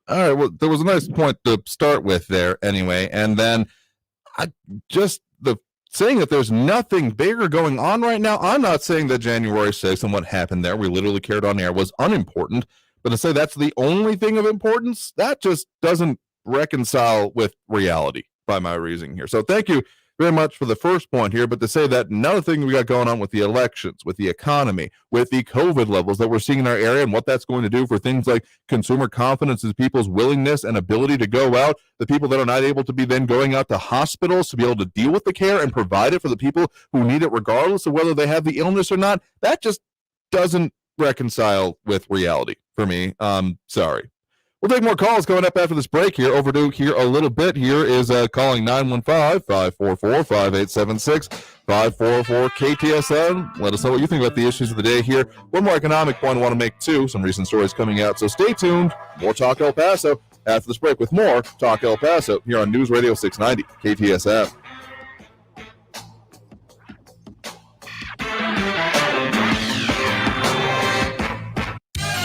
All right. Well, there was a nice point to start with there anyway. And then saying that there's nothing bigger going on right now. I'm not saying that January 6th and what happened there, we literally carried on air, was unimportant, but to say that's the only thing of importance, that just doesn't reconcile with reality by my reasoning here. So thank you very much for the first point here, but to say that another thing we got going on with the elections, with the economy, with the COVID levels that we're seeing in our area and what that's going to do for things like consumer confidence and people's willingness and ability to go out, the people that are not able to be then going out to hospitals to be able to deal with the care and provide it for the people who need it regardless of whether they have the illness or not, that just doesn't reconcile with reality for me. Sorry. We'll take more calls coming up after this break here. Overdue here a little bit. Here is calling 915-544-5876, 544-KTSM. Let us know what you think about the issues of the day here. One more economic point I want to make, too. Some recent stories coming out. So stay tuned. More Talk El Paso after this break with more Talk El Paso here on News Radio 690, KTSM.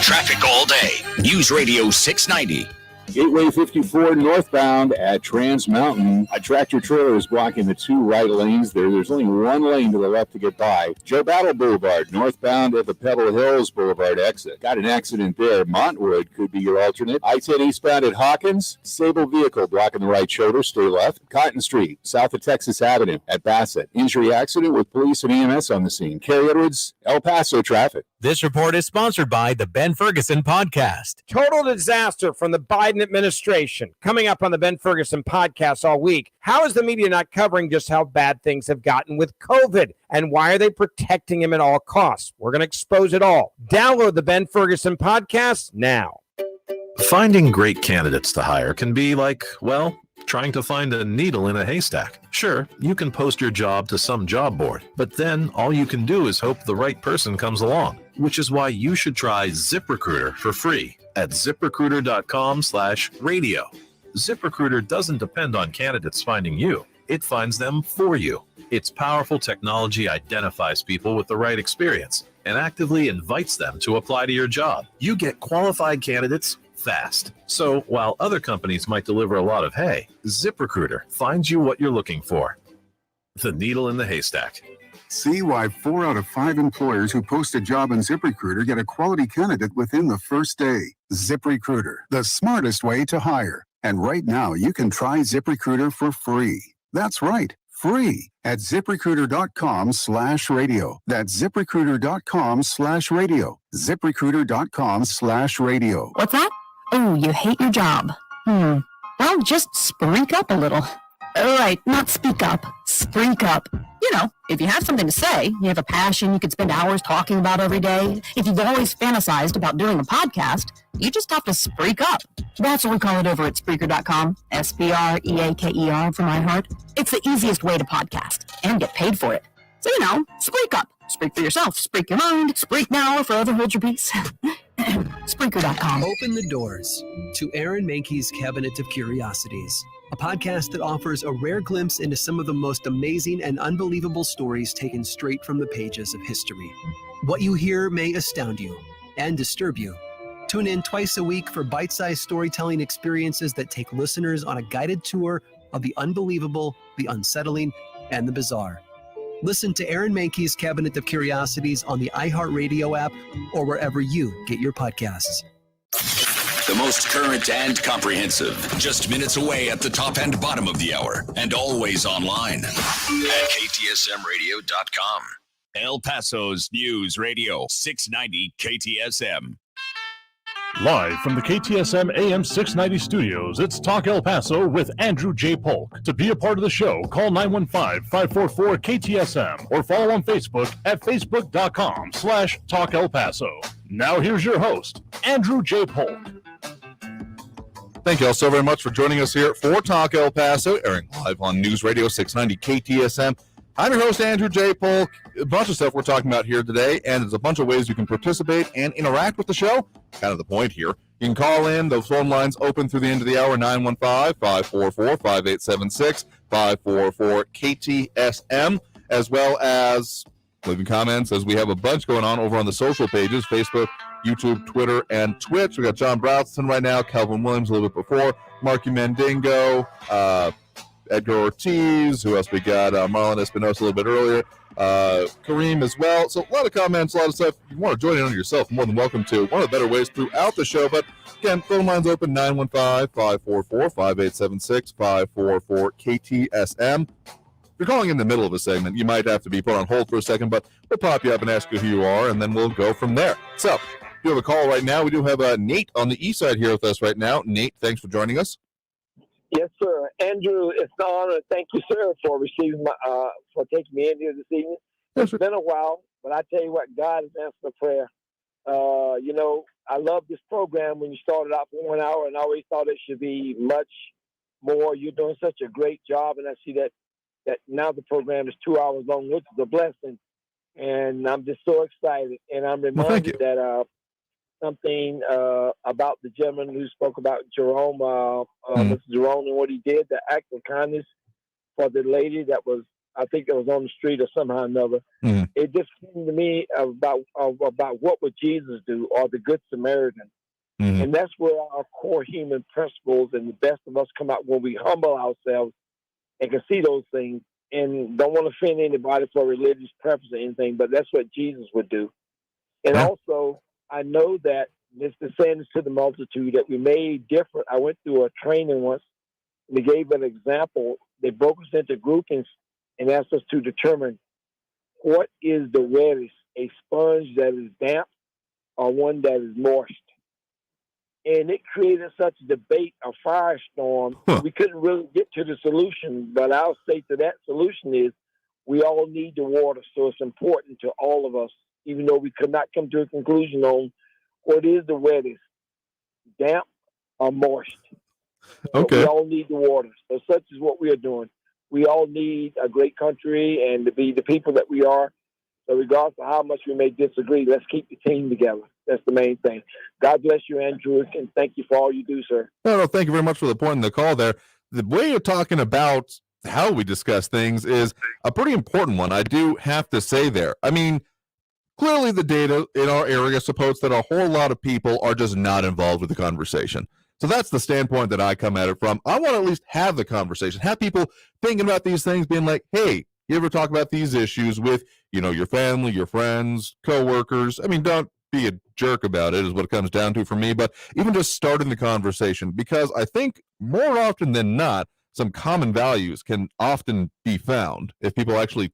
Traffic all day. News Radio 690. Gateway 54 northbound at Trans Mountain. A tractor trailer is blocking the two right lanes there. There's only one lane to the left to get by. Joe Battle Boulevard northbound at the Pebble Hills Boulevard exit. Got an accident there. Montwood could be your alternate. I-10 eastbound at Hawkins. Sable vehicle blocking the right shoulder. Stay left. Cotton Street south of Texas Avenue at Bassett. Injury accident with police and EMS on the scene. Carrie Edwards, El Paso traffic. This report is sponsored by the Ben Ferguson Podcast. Total disaster from the Biden administration. Coming up on the Ben Ferguson Podcast all week, how is the media not covering just how bad things have gotten with COVID? And why are they protecting him at all costs? We're going to expose it all. Download the Ben Ferguson Podcast now. Finding great candidates to hire can be like, well, trying to find a needle in a haystack. Sure, you can post your job to some job board, but then all you can do is hope the right person comes along, which is why you should try ZipRecruiter for free at ZipRecruiter.com/radio. ZipRecruiter doesn't depend on candidates finding you. It finds them for you. Its powerful technology identifies people with the right experience and actively invites them to apply to your job. You get qualified candidates fast. So while other companies might deliver a lot of hay, ZipRecruiter finds you what you're looking for. The needle in the haystack. See why 4 out of 5 employers who post a job on ZipRecruiter get a quality candidate within the first day. ZipRecruiter, the smartest way to hire. And right now, you can try ZipRecruiter for free. That's right, free at ZipRecruiter.com/radio. That's ZipRecruiter.com/radio. ZipRecruiter.com/radio. What's that? Oh, you hate your job. Well, just speak up a little. All right, not speak up. Speak up. You know, if you have something to say, you have a passion you could spend hours talking about every day, if you've always fantasized about doing a podcast, you just have to speak up. That's what we call it over at Spreaker.com. SPREAKER for my heart. It's the easiest way to podcast and get paid for it. So, you know, speak up. Speak for yourself. Speak your mind. Speak now or forever hold your peace. Spreaker.com. Open the doors to Aaron Mahnke's Cabinet of Curiosities, a podcast that offers a rare glimpse into some of the most amazing and unbelievable stories taken straight from the pages of history. What you hear may astound you and disturb you. Tune in twice a week for bite-sized storytelling experiences that take listeners on a guided tour of the unbelievable, the unsettling, and the bizarre. Listen to Aaron Mahnke's Cabinet of Curiosities on the iHeartRadio app or wherever you get your podcasts. The most current and comprehensive. Just minutes away at the top and bottom of the hour. And always online at KTSMradio.com. El Paso's News Radio 690 KTSM. Live from the KTSM AM 690 studios, it's Talk El Paso with Andrew J. Polk. To be a part of the show, call 915-544-KTSM or follow on Facebook at facebook.com/Talk El Paso. Now here's your host, Andrew J. Polk. Thank you all so very much for joining us here for Talk El Paso, airing live on News Radio 690 KTSM. I'm your host, Andrew J. Polk. A bunch of stuff we're talking about here today, and there's a bunch of ways you can participate and interact with the show. Kind of the point here. You can call in. Those phone lines open through the end of the hour, 915-544-5876, 544-KTSM, as well as leaving comments, as we have a bunch going on over on the social pages, Facebook, YouTube, Twitter, and Twitch. We got John Browston right now, Calvin Williams a little bit before, Marky Mandingo, Edgar Ortiz, who else we got? Marlon Espinosa a little bit earlier, Kareem as well. So a lot of comments, a lot of stuff. If you want to join in on yourself, more than welcome to. One of the better ways throughout the show. But again, phone lines open, 915-544-5876, 544-KTSM. If you're calling in the middle of a segment, you might have to be put on hold for a second, but we'll pop you up and ask you who you are, and then we'll go from there. So, you have a call right now. We do have Nate on the east side here with us right now. Nate, thanks for joining us. Yes, sir. Andrew, it's an honor. Thank you, sir, for receiving for taking me in here this evening. It's been a while, but I tell you what, God has answered the prayer. I love this program when you started out for 1 hour, and I always thought it should be much more. You're doing such a great job, and I see that now the program is 2 hours long, which is a blessing. And I'm just so excited. And I'm reminded that something about the gentleman who spoke about Jerome, Mr. Jerome, and what he did, the act of kindness for the lady that was, I think it was on the street or somehow or another. It just came to me about what would Jesus do, or the Good Samaritan. And that's where our core human principles and the best of us come out, when we humble ourselves and can see those things, and don't want to offend anybody for religious preference or anything, but that's what Jesus would do. And also, I know that Mr. Sanders to the multitude, that we made different. I went through a training once, and they gave an example. They broke us into groupings and asked us to determine what is the wettest, a sponge that is damp or one that is moist. And it created such a debate, a firestorm. We couldn't really get to the solution, but I'll say to that solution is we all need the water, so it's important to all of us, even though we could not come to a conclusion on what is the wettest, damp or moist. But we all need the water. So such is what we are doing. We all need a great country and to be the people that we are. So regardless of how much we may disagree, let's keep the team together. That's the main thing. God bless you, Andrew, and thank you for all you do, sir. No, thank you very much for the point in the call there. The way you're talking about how we discuss things is a pretty important one, I do have to say there. I mean, clearly the data in our area supports that a whole lot of people are just not involved with the conversation. So that's the standpoint that I come at it from. I want to at least have the conversation, have people thinking about these things, being like, hey, you ever talk about these issues with, your family, your friends, coworkers? I mean, don't be a jerk about it is what it comes down to for me, but even just starting the conversation, because I think more often than not, some common values can often be found if people actually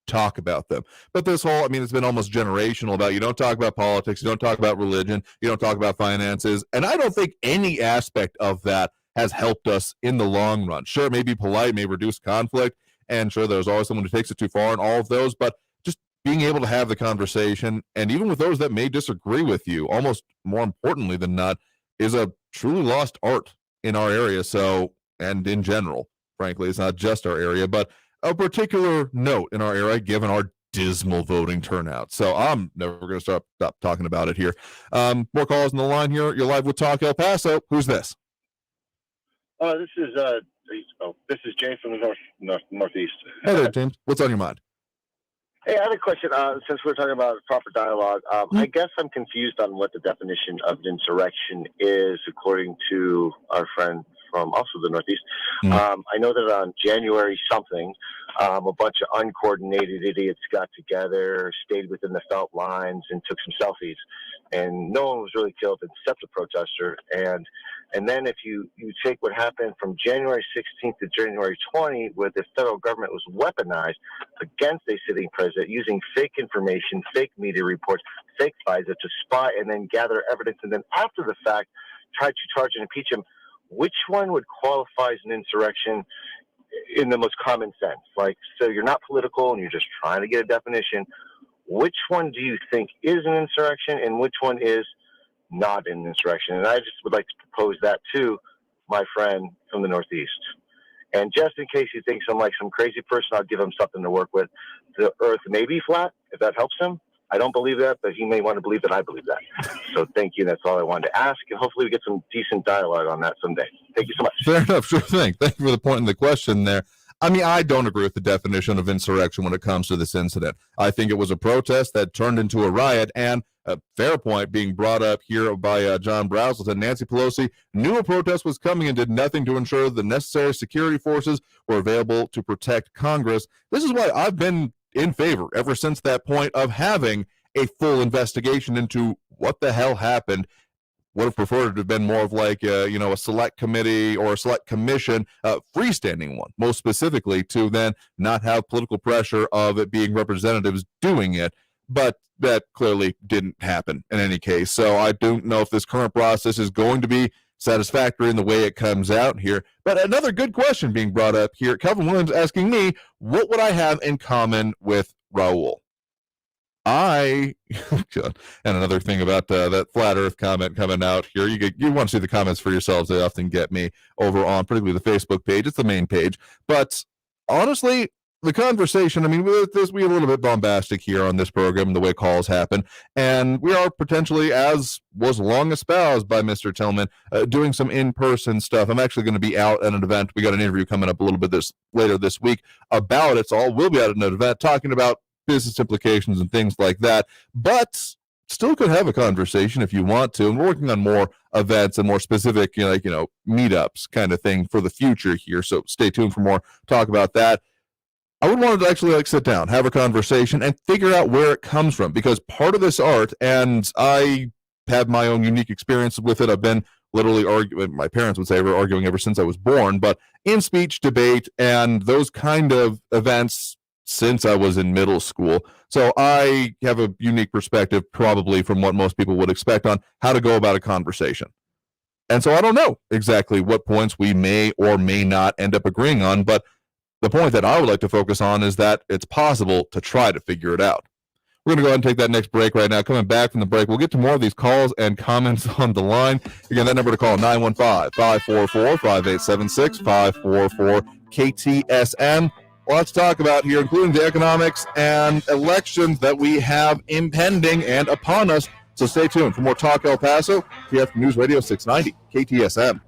talk about them. But this whole, it's been almost generational about you don't talk about politics, you don't talk about religion, you don't talk about finances, and I don't think any aspect of that has helped us in the long run. Sure, it may be polite, may reduce conflict, and sure, there's always someone who takes it too far and all of those, but just being able to have the conversation, and even with those that may disagree with you, almost more importantly than not, is a truly lost art in our area. So, and in general, frankly, it's not just our area, but a particular note in our area, given our dismal voting turnout. So I'm never going to stop talking about it here. More calls on the line here. You're live with Talk El Paso. Who's this? This is James from the northeast. Hey there, James. What's on your mind? Hey, I had a question. Since we're talking about proper dialogue, I guess I'm confused on what the definition of insurrection is, according to our friend from also the Northeast. I know that on January something, a bunch of uncoordinated idiots got together, stayed within the felt lines, and took some selfies. And no one was really killed except a protester. And then if you take what happened from January 16th to January 20, where the federal government was weaponized against a sitting president, using fake information, fake media reports, fake FISA to spy and then gather evidence, and then after the fact, try to charge and impeach him, which one would qualify as an insurrection in the most common sense? Like, so you're not political and you're just trying to get a definition. Which one do you think is an insurrection and which one is not an insurrection? And I just would like to propose that to my friend from the Northeast. And just in case he thinks I'm like some crazy person, I'll give him something to work with. The earth may be flat, if that helps him. I don't believe that, but he may want to believe that I believe that. So thank you. That's all I wanted to ask. And hopefully we get some decent dialogue on that someday. Thank you so much. Fair enough. Sure thing. Thank you for the point in the question there. I don't agree with the definition of insurrection when it comes to this incident. I think it was a protest that turned into a riot, and a fair point being brought up here by John Brausel that Nancy Pelosi knew a protest was coming and did nothing to ensure the necessary security forces were available to protect Congress. This is why I've been in favor ever since that point of having a full investigation into what the hell happened. would have preferred it to have been more of like a select committee or a select commission, freestanding one, most specifically, to then not have political pressure of it being representatives doing it. But that clearly didn't happen in any case. So I don't know if this current process is going to be satisfactory in the way it comes out here. But another good question being brought up here. Calvin Williams asking me, what would I have in common with Raul? And another thing about that flat earth comment coming out here, you want to see the comments for yourselves. They often get me over on particularly the Facebook page. It's the main page. But honestly, the conversation, I mean, we get a little bit bombastic here on this program and the way calls happen. And we are potentially, as was long espoused by Mr. Tillman, doing some in-person stuff. I'm actually going to be out at an event. We got an interview coming up a little bit later this week about it. So we'll be out at an event talking about business implications and things like that. But still could have a conversation if you want to. And we're working on more events and more specific, meetups kind of thing for the future here. So stay tuned for more talk about that. I would want to actually sit down, have a conversation, and figure out where it comes from, because part of this art, and I have my own unique experience with it. I've been literally arguing, my parents would say, arguing ever since I was born, but in speech, debate, and those kind of events since I was in middle school. So I have a unique perspective, probably from what most people would expect, on how to go about a conversation. And so I don't know exactly what points we may or may not end up agreeing on, but the point that I would like to focus on is that it's possible to try to figure it out. We're going to go ahead and take that next break right now. Coming back from the break, we'll get to more of these calls and comments on the line. Again, that number to call, 915-544-5876, 544-KTSM. Lots to talk about here, including the economics and elections that we have impending and upon us. So stay tuned for more Talk El Paso here at News Radio 690, KTSM.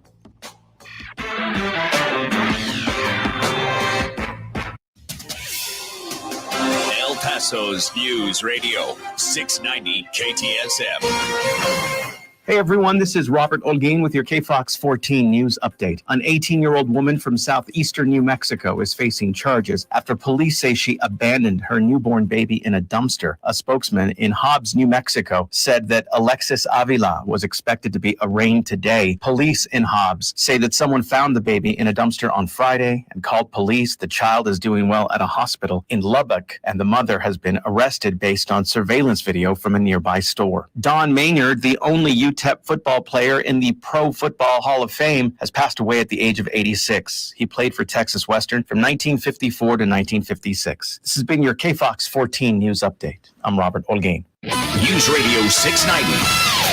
El Paso's News Radio 690 KTSM. Hey everyone, this is Robert Olguin with your KFOX 14 news update. An 18-year-old woman from Southeastern New Mexico is facing charges after police say she abandoned her newborn baby in a dumpster. A spokesman in Hobbs, New Mexico said that Alexis Avila was expected to be arraigned today. Police in Hobbs say that someone found the baby in a dumpster on Friday and called police. The child is doing well at a hospital in Lubbock, and the mother has been arrested based on surveillance video from a nearby store. Don Maynard, the only UTEP football player in the Pro Football Hall of Fame, has passed away at the age of 86. He played for Texas Western from 1954 to 1956. This has been your KFOX 14 news update. I'm Robert Olguin. News Radio 690.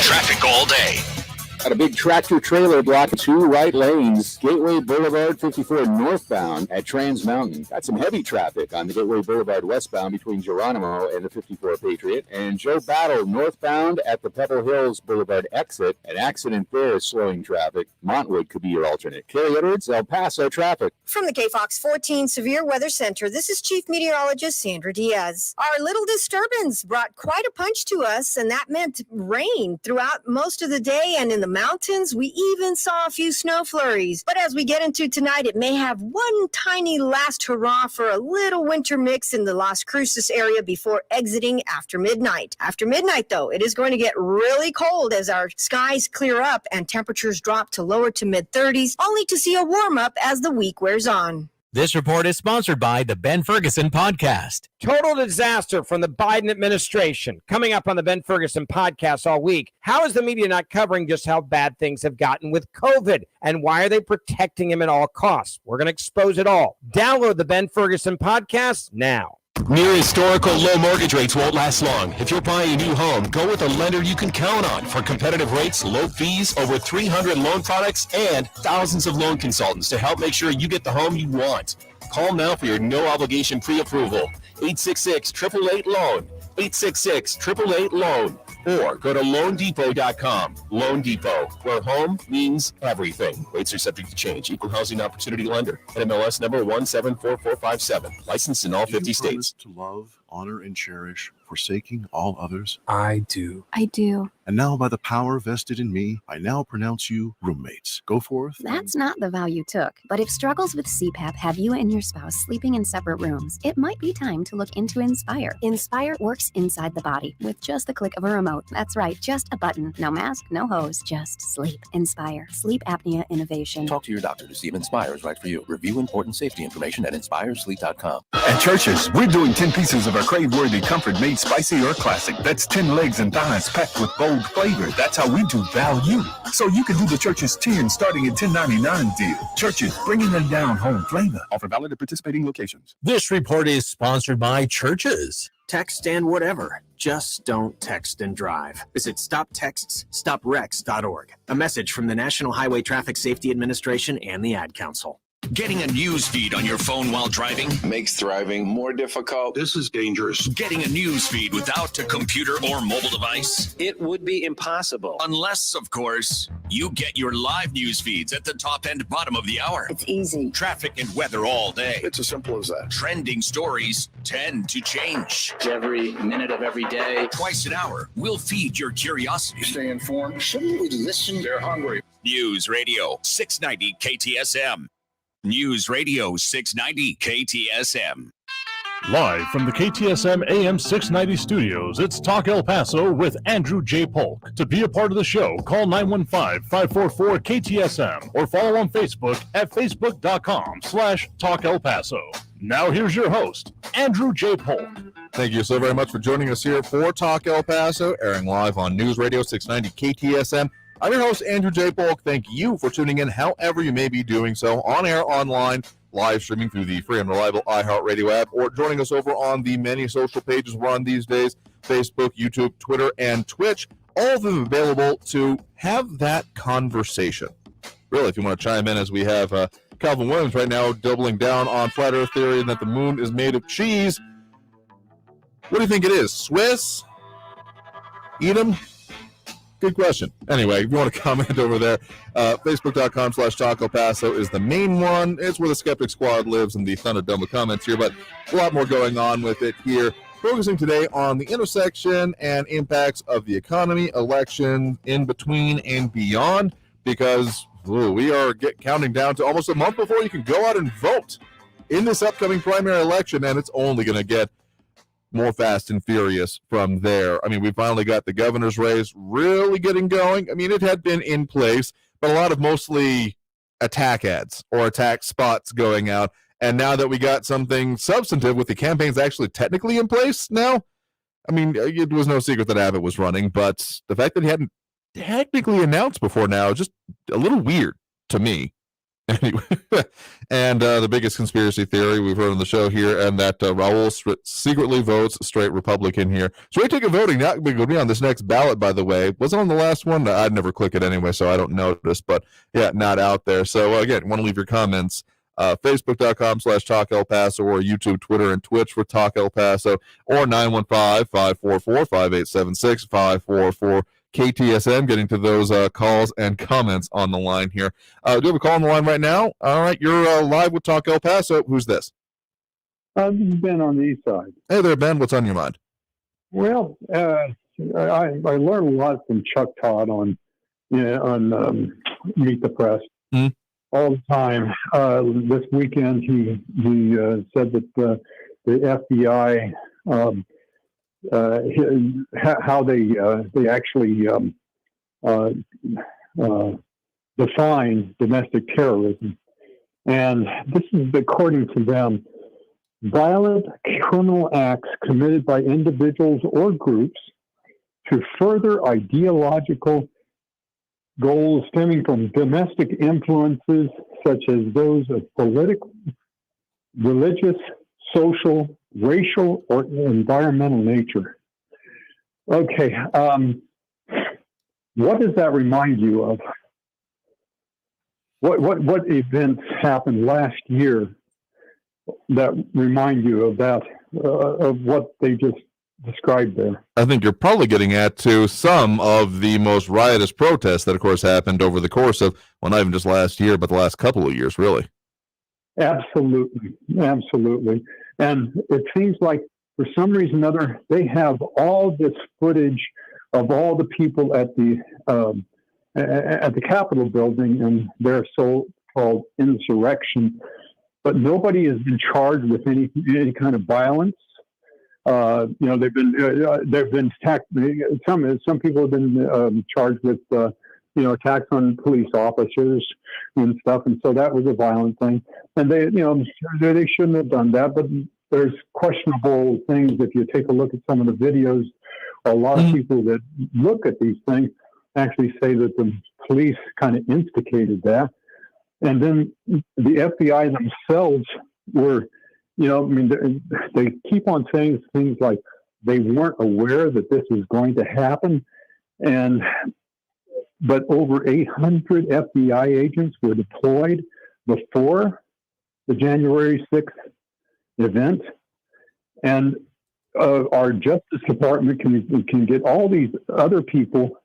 Traffic all day. Got a big tractor trailer blocking two right lanes. Gateway Boulevard 54 northbound at Trans Mountain. Got some heavy traffic on the Gateway Boulevard westbound between Geronimo and the 54 Patriot. And Joe Battle northbound at the Pebble Hills Boulevard exit. An accident there is slowing traffic. Montwood could be your alternate. Carrie Edwards, El Paso traffic. From the KFOX 14 Severe Weather Center, this is Chief Meteorologist Sandra Diaz. Our little disturbance brought quite a punch to us, and that meant rain throughout most of the day, and in the mountains, we even saw a few snow flurries. But as we get into tonight, it may have one tiny last hurrah for a little winter mix in the Las Cruces area before exiting after midnight. After midnight, though, it is going to get really cold as our skies clear up and temperatures drop to lower to mid-30s, only to see a warm-up as the week wears on. This report is sponsored by the Ben Ferguson Podcast. Total disaster from the Biden administration. Coming up on the Ben Ferguson Podcast all week. How is the media not covering just how bad things have gotten with COVID? And why are they protecting him at all costs? We're going to expose it all. Download the Ben Ferguson Podcast now. Near historical low mortgage rates won't last long. If you're buying a new home, go with a lender you can count on for competitive rates, low fees, over 300 loan products, and thousands of loan consultants to help make sure you get the home you want. Call now for your no-obligation pre-approval. 866-888-LOAN. 866-888-LOAN. Or go to LoanDepot.com. Loan Depot, where home means everything. Rates are subject to change. Equal housing opportunity lender. NMLS number 174457. Licensed in all 50 states. To love honor and cherish, forsaking all others? I do. I do. And now, by the power vested in me, I now pronounce you roommates. Go forth. That's not the vow you took. But if struggles with CPAP have you and your spouse sleeping in separate rooms, it might be time to look into Inspire. Inspire works inside the body with just the click of a remote. That's right, just a button. No mask, no hose, just sleep. Inspire. Sleep apnea innovation. Talk to your doctor to see if Inspire is right for you. Review important safety information at inspiresleep.com. At Church's, we're doing 10 pieces of our crave-worthy comfort made spicy or classic. That's 10 legs and thighs packed with bold flavor. That's how we do value. So you can do the Church's 10 starting at $10.99 deal. Church's, bringing them down home flavor. Offer valid at participating locations. This report is sponsored by Churches. Text and whatever. Just don't text and drive. Visit StopTextsStopWrecks.org. A message from the National Highway Traffic Safety Administration and the Ad Council. Getting a news feed on your phone while driving makes driving more difficult. This is dangerous. Getting a news feed without a computer or mobile device? It would be impossible. Unless, of course, you get your live news feeds at the top and bottom of the hour. It's easy. Traffic and weather all day. It's as simple as that. Trending stories tend to change. Every minute of every day. Twice an hour, we'll feed your curiosity. Stay informed. Shouldn't we listen? They're hungry. News Radio 690 KTSM. News Radio 690 KTSM. Live from the KTSM AM 690 studios, it's Talk El Paso with Andrew J. Polk. To be a part of the show, call 915-544-KTSM or follow on Facebook at facebook.com/Talk El Paso. Now here's your host, Andrew J. Polk. Thank you so very much for joining us here for Talk El Paso, airing live on News Radio 690 KTSM. I'm your host, Andrew J. Polk. Thank you for tuning in, however you may be doing so, on air, online, live streaming through the free and reliable iHeartRadio app, or joining us over on the many social pages we're on these days, Facebook, YouTube, Twitter, and Twitch, all of them available to have that conversation. Really, if you want to chime in, as we have Calvin Williams right now doubling down on flat earth theory and that the moon is made of cheese. What do you think it is? Swiss? Edam? Good question. Anyway, if you want to comment over there, Facebook.com/Talk El Paso is the main one. It's where the Skeptic Squad lives and the Thunderdome comments here, but a lot more going on with it here. Focusing today on the intersection and impacts of the economy, election, in between and beyond, because we are counting down to almost a month before you can go out and vote in this upcoming primary election, and it's only going to get more fast and furious from there. I mean, we finally got the governor's race really getting going. I mean, it had been in place, but a lot of mostly attack ads or attack spots going out. And now that we got something substantive with the campaigns actually technically in place now, I mean, it was no secret that Abbott was running, but the fact that he hadn't technically announced before now is just a little weird to me. Anyway, and the biggest conspiracy theory we've heard on the show here, and that Raul secretly votes straight Republican here. Straight ticket voting not going to be on this next ballot, by the way. Wasn't on the last one. I'd never click it anyway, so I don't notice. But yeah, not out there. So again, want to leave your comments. Facebook.com/Talk El Paso or YouTube, Twitter, and Twitch for Talk El Paso, or 915-544-5876, 544 KTSM, getting to those calls and comments on the line here. Do you have a call on the line right now? All right, you're live with Talk El Paso. Who's this? This is Ben on the east side. Hey there, Ben. What's on your mind? Well, I learned a lot from Chuck Todd on Meet the Press all the time. This weekend, he said that the FBI. How they actually define domestic terrorism, and this is, according to them, violent criminal acts committed by individuals or groups to further ideological goals stemming from domestic influences such as those of political, religious, social, racial, or environmental nature. Okay, what does that remind you of? What events happened last year that remind you of that, of what they just described there? I think you're probably getting at to some of the most riotous protests that, of course, happened over the course of, well, not even just last year, but the last couple of years, really. Absolutely. And it seems like for some reason or other, they have all this footage of all the people at the Capitol building and their so-called insurrection, but nobody has been charged with any kind of violence. They've been attacked. Some people have been charged with attacks on police officers and stuff, and so that was a violent thing. And they shouldn't have done that, but there's questionable things. If you take a look at some of the videos, a lot of people that look at these things actually say that the police kind of instigated that. And then the FBI themselves were, they keep on saying things like they weren't aware that this was going to happen. But over 800 FBI agents were deployed before the January 6th event. And our Justice Department can get all these other people,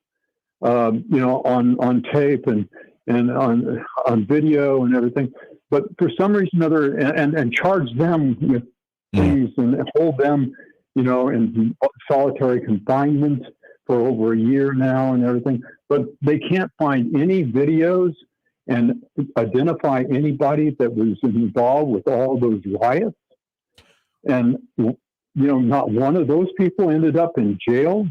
on tape and on video and everything, but for some reason or other, and charge them with things and hold them, in solitary confinement for over a year now and everything. But they can't find any videos and identify anybody that was involved with all those riots. And not one of those people ended up in jail.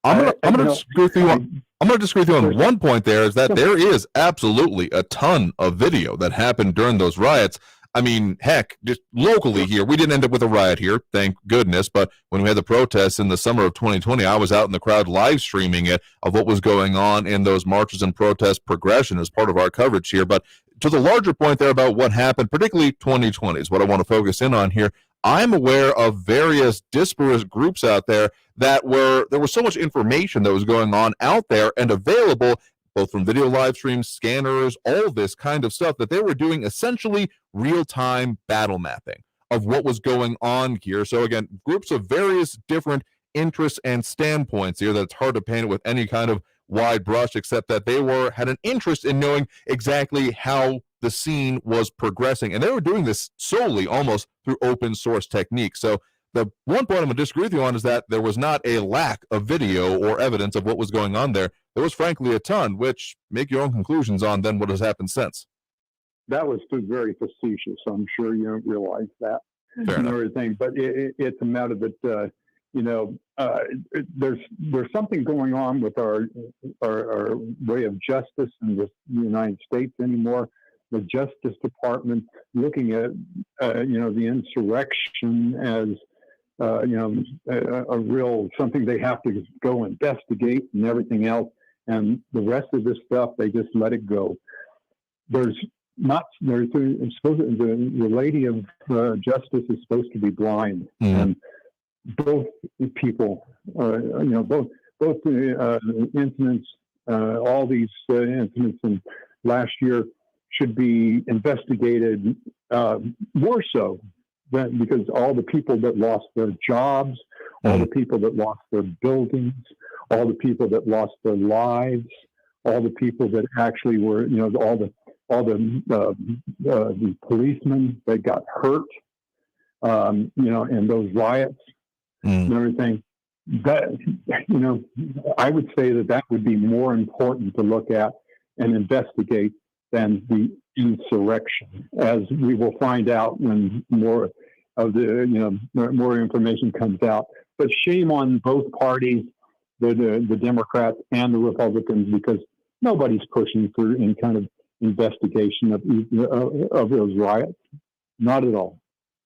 I'm going to disagree with you. I'm going to disagree with you on one point. There is that there is absolutely a ton of video that happened during those riots. I mean, heck, just locally here, we didn't end up with a riot here, thank goodness. But when we had the protests in the summer of 2020, I was out in the crowd live streaming it of what was going on in those marches and protest progression as part of our coverage here. But to the larger point there about what happened, particularly 2020 is what I want to focus in on here. I'm aware of various disparate groups out there there was so much information that was going on out there and available, both from video live streams, scanners, all this kind of stuff, that they were doing essentially real-time battle mapping of what was going on here. So again, groups of various different interests and standpoints here that it's hard to paint it with any kind of wide brush, except that they had an interest in knowing exactly how the scene was progressing. And they were doing this solely almost through open source techniques. So the one point I'm going to disagree with you on is that there was not a lack of video or evidence of what was going on there. There was frankly a ton, which make your own conclusions on then what has happened since. That was very facetious. I'm sure you don't realize that and everything, but it's a matter that, there's something going on with our way of justice in the United States anymore. The Justice Department looking at, the insurrection as, a real something they have to go investigate and everything else. And the rest of this stuff, they just let it go. The lady of justice is supposed to be blind. And both people, both incidents, all these incidents in last year should be investigated more so because all the people that lost their jobs, all the people that lost their buildings, all the people that lost their lives, all the people that actually were, all the policemen that got hurt, in those riots and everything. That, I would say that would be more important to look at and investigate than the insurrection, as we will find out when more of the, more information comes out. But shame on both parties, the Democrats and the Republicans, because nobody's pushing for any kind of investigation of those riots. Not at all.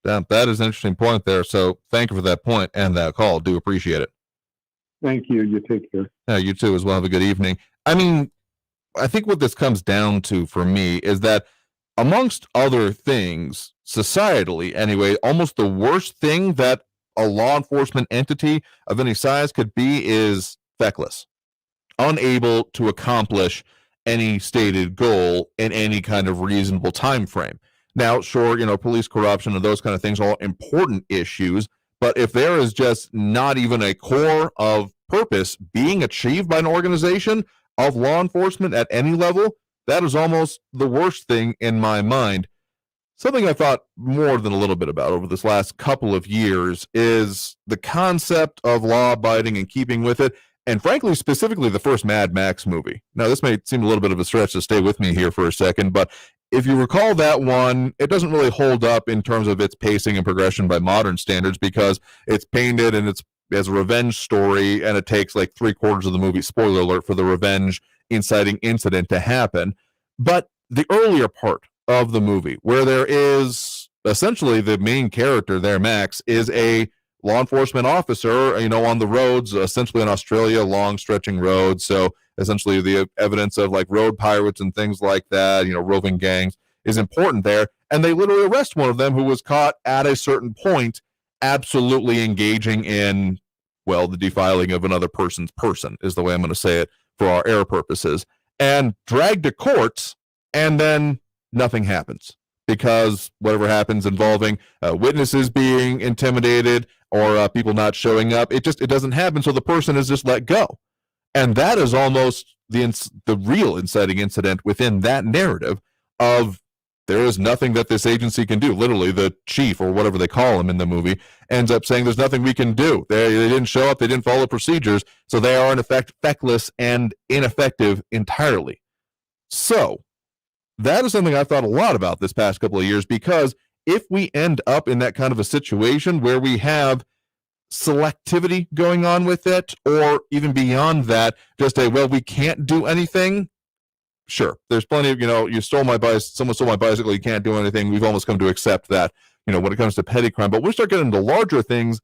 That is an interesting point there. So thank you for that point and that call. Do appreciate it. Thank you. You take care. Yeah, you too as well. Have a good evening. I mean, I think what this comes down to for me is that amongst other things, societally anyway, almost the worst thing that a law enforcement entity of any size could be is feckless, unable to accomplish any stated goal in any kind of reasonable time frame. Now, sure, police corruption and those kind of things are all important issues, but if there is just not even a core of purpose being achieved by an organization of law enforcement at any level, that is almost the worst thing in my mind. something I thought more than a little bit about over this last couple of years is the concept of law-abiding and keeping with it, and frankly, specifically the first Mad Max movie. Now, this may seem a little bit of a stretch to stay with me here for a second, but if you recall that one, it doesn't really hold up in terms of its pacing and progression by modern standards because it's painted and it's as a revenge story, and it takes like 3/4 of the movie, spoiler alert, for the revenge inciting incident to happen. But the earlier part of the movie, where there is essentially the main character there, Max, is a law enforcement officer, on the roads, essentially in Australia, long stretching roads. So essentially the evidence of like road pirates and things like that, roving gangs is important there. And they literally arrest one of them who was caught at a certain point absolutely engaging in, well, the defiling of another person's person is the way I'm going to say it for our air purposes, and dragged to court, and then nothing happens because whatever happens involving witnesses being intimidated or people not showing up, it doesn't happen. So the person is just let go. And that is almost the real inciting incident within that narrative of there is nothing that this agency can do. Literally, the chief, or whatever they call him in the movie, ends up saying there's nothing we can do. They didn't show up. They didn't follow procedures. So they are, in effect, feckless and ineffective entirely. So that is something I've thought a lot about this past couple of years, because if we end up in that kind of a situation where we have selectivity going on with it, or even beyond that, just we can't do anything. Sure, there's plenty of, you stole my bicycle, someone stole my bicycle, you can't do anything. We've almost come to accept that, when it comes to petty crime. But when we start getting into larger things,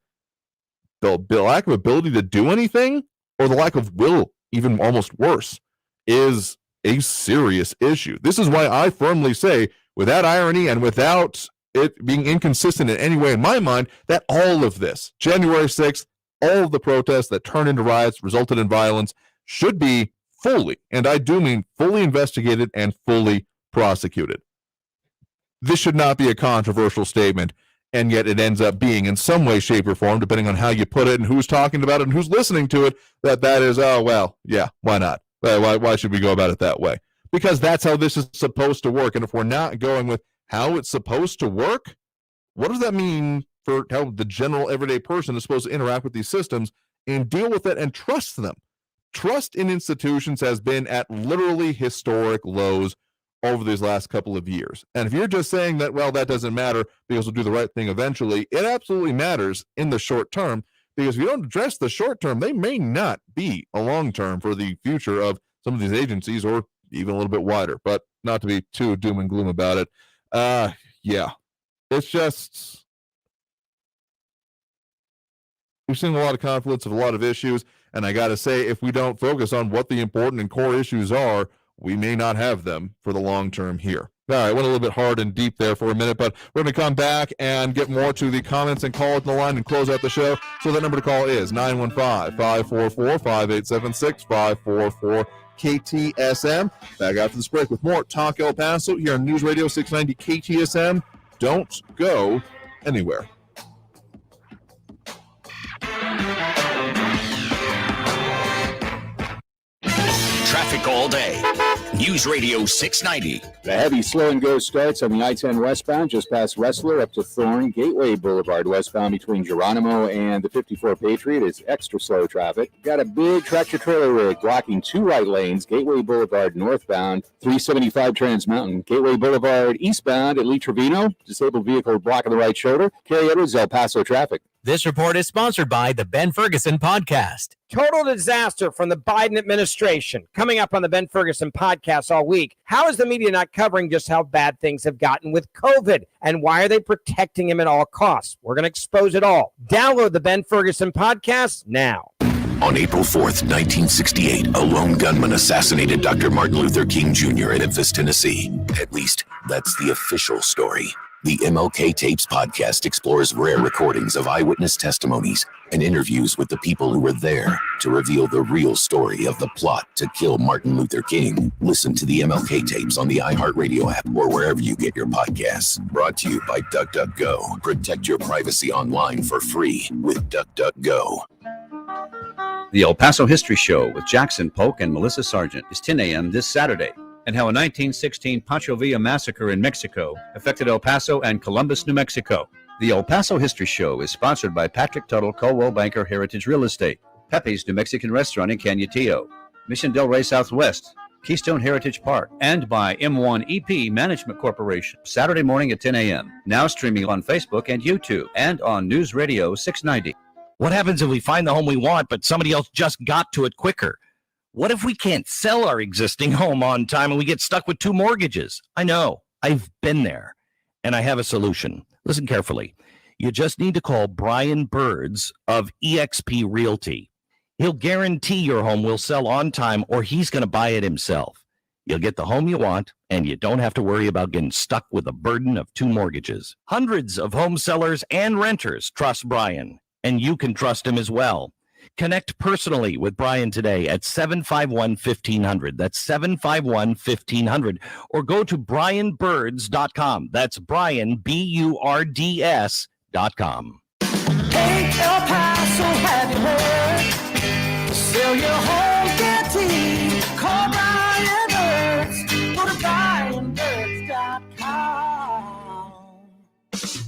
the lack of ability to do anything, or the lack of will, even almost worse, is a serious issue. This is why I firmly say, without irony and without it being inconsistent in any way in my mind, that all of this, January 6th, all of the protests that turned into riots, resulted in violence, should be fully, and I do mean fully, investigated and fully prosecuted. This should not be a controversial statement, and yet it ends up being in some way, shape, or form, depending on how you put it and who's talking about it and who's listening to it, that is, oh, well, yeah, why not? Why should we go about it that way? Because that's how this is supposed to work. And if we're not going with how it's supposed to work, what does that mean for how the general everyday person is supposed to interact with these systems and deal with it and trust them? Trust in institutions has been at literally historic lows over these last couple of years. And if you're just saying that, well, that doesn't matter because we'll do the right thing eventually, it absolutely matters in the short term, because if you don't address the short term, they may not be a long term for the future of some of these agencies, or even a little bit wider, but not to be too doom and gloom about it. Yeah, it's just, we've seen a lot of conflicts of a lot of issues. And I got to say, if we don't focus on what the important and core issues are, we may not have them for the long term here. All right, went a little bit hard and deep there for a minute, but we're going to come back and get more to the comments and calls on the line and close out the show. So the number to call is 915-544-5876, 544 KTSM. Back after this break with more Talk El Paso here on News Radio 690 KTSM. Don't go anywhere. Traffic all day. News Radio 690. The heavy slow and go starts on the I-10 westbound just past Wrestler up to Thorn. Gateway Boulevard westbound between Geronimo and the 54 Patriot is extra slow traffic. Got a big tractor trailer rig blocking 2 right lanes. Gateway Boulevard northbound, 375 Trans Mountain. Gateway Boulevard eastbound at Lee Trevino. Disabled vehicle blocking the right shoulder. Carry Edwards, El Paso traffic. This report is sponsored by the Ben Ferguson Podcast. Total disaster from the Biden administration. Coming up on the Ben Ferguson Podcast all week. How is the media not covering just how bad things have gotten with COVID? And why are they protecting him at all costs? We're going to expose it all. Download the Ben Ferguson Podcast now. On April 4th, 1968, a lone gunman assassinated Dr. Martin Luther King Jr. in Memphis, Tennessee. At least, that's the official story. The MLK Tapes podcast explores rare recordings of eyewitness testimonies and interviews with the people who were there to reveal the real story of the plot to kill Martin Luther King. Listen to the MLK Tapes on the iHeartRadio app or wherever you get your podcasts. Brought to you by DuckDuckGo. Protect your privacy online for free with DuckDuckGo. The El Paso History Show with Jackson Polk and Melissa Sargent is 10 a.m. this Saturday and how a 1916 Pancho Villa massacre in Mexico affected El Paso and Columbus, New Mexico. The El Paso History Show is sponsored by Patrick Tuttle Coldwell Banker Heritage Real Estate, Pepe's New Mexican Restaurant in Cañutillo, Mission Del Rey Southwest, Keystone Heritage Park, and by M1EP Management Corporation. Saturday morning at 10 a.m. Now streaming on Facebook and YouTube and on News Radio 690. What happens if we find the home we want, but somebody else just got to it quicker? What if we can't sell our existing home on time and we get stuck with 2 mortgages? I know. I've been there, and I have a solution. Listen carefully. You just need to call Brian Birds of eXp Realty. He'll guarantee your home will sell on time, or he's going to buy it himself. You'll get the home you want, and you don't have to worry about getting stuck with the burden of 2 mortgages. Hundreds of home sellers and renters trust Brian, and you can trust him as well. Connect personally with Brian today at 751-1500. That's 751-1500. Or go to brianbirds.com. That's Brian, BURDS.com. Hey, El Paso, have you heard? Sell your home guarantee. Call Brian Birds. Go to brianbirds.com.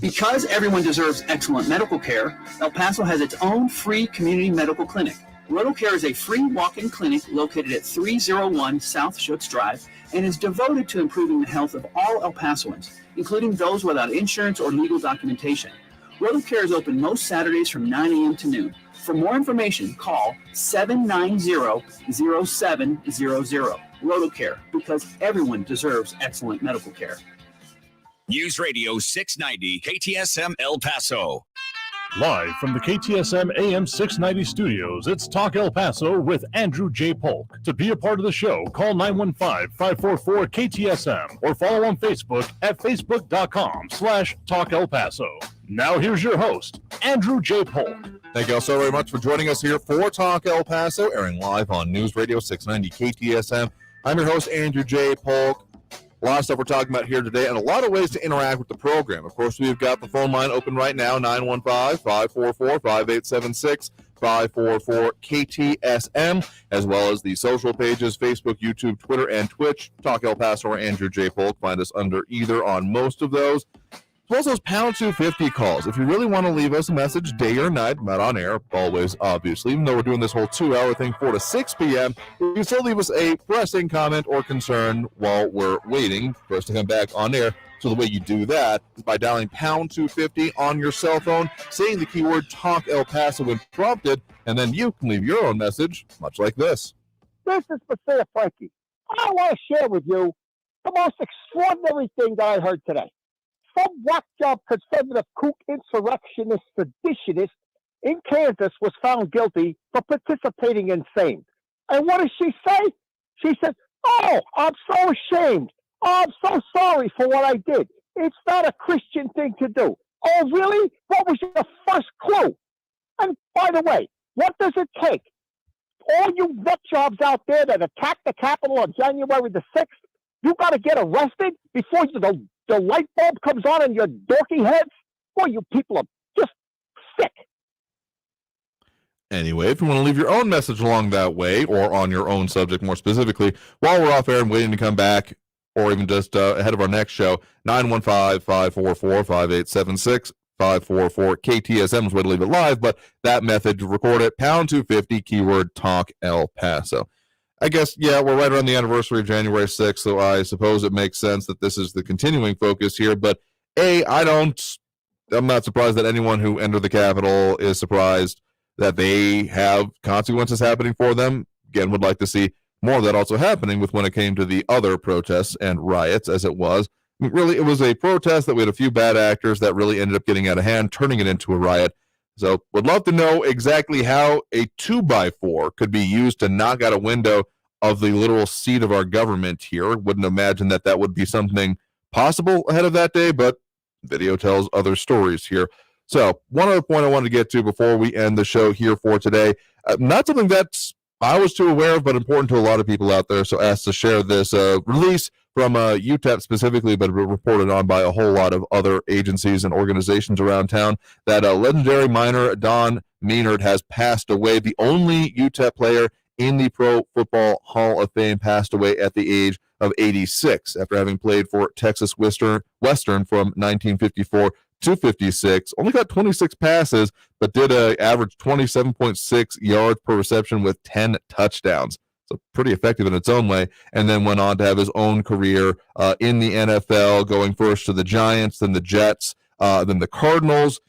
Because everyone deserves excellent medical care, El Paso has its own free community medical clinic. RotoCare is a free walk-in clinic located at 301 South Schutz Drive and is devoted to improving the health of all El Pasoans, including those without insurance or legal documentation. RotoCare is open most Saturdays from 9 a.m. to noon. For more information, call 790-0700. RotoCare, because everyone deserves excellent medical care. News Radio 690 KTSM El Paso. Live from the KTSM AM 690 studios, it's Talk El Paso with Andrew J. Polk. To be a part of the show, call 915-544-KTSM or follow on Facebook at facebook.com/Talk El Paso. Now here's your host, Andrew J. Polk. Thank you all so very much for joining us here for Talk El Paso, airing live on News Radio 690 KTSM. I'm your host, Andrew J. Polk. A lot of stuff we're talking about here today and a lot of ways to interact with the program. Of course, we've got the phone line open right now, 915-544-5876, 544-KTSM, as well as the social pages, Facebook, YouTube, Twitter, and Twitch. Talk El Paso or Andrew J. Polk. Find us under either on most of those. As well as those pound 250 calls. If you really want to leave us a message day or night, not on air, always, obviously, even though we're doing this whole 2-hour thing, 4 to 6 p.m., you can still leave us a pressing comment or concern while we're waiting for us to come back on air. So the way you do that is by dialing pound 250 on your cell phone, saying the keyword Talk El Paso when prompted, and then you can leave your own message, much like this. This is Messiah Frankie. I want to share with you the most extraordinary thing that I heard today. Some whack job conservative kook insurrectionist seditionist in Kansas was found guilty for participating in same. And what does she say? She said, "Oh, I'm so ashamed. Oh, I'm so sorry for what I did. It's not a Christian thing to do." Oh, really? What was your first clue? And by the way, what does it take? All you nut jobs out there that attacked the Capitol on January the 6th, you got to get arrested before the light bulb comes on in your dorky heads? Boy, you people are just sick. Anyway, if you want to leave your own message along that way or on your own subject more specifically, while we're off air and waiting to come back, or even just ahead of our next show, 915-544-5876, 544-KTSM is way to leave it live, but that method to record it, pound 250, keyword Talk El Paso. I guess, yeah, we're right around the anniversary of January 6th, so I suppose it makes sense that this is the continuing focus here. But, I'm not surprised that anyone who entered the Capitol is surprised that they have consequences happening for them. Again, would like to see more of that also happening with when it came to the other protests and riots, as it was. I mean, really, it was a protest that we had a few bad actors that really ended up getting out of hand, turning it into a riot. So would love to know exactly how a 2x4 could be used to knock out a window of the literal seat of our government here. Wouldn't imagine that that would be something possible ahead of that day, but video tells other stories here. So one other point I wanted to get to before we end the show here for today, not something that I was too aware of, but important to a lot of people out there. So asked to share this release from UTEP specifically, but reported on by a whole lot of other agencies and organizations around town, that legendary miner Don Maynard has passed away. The only UTEP player in the Pro Football Hall of Fame passed away at the age of 86 after having played for Texas Western from 1954 to 56. Only got 26 passes, but did average 27.6 yards per reception with 10 touchdowns. So pretty effective in its own way, and then went on to have his own career in the NFL, going first to the Giants, then the Jets, then the Cardinals.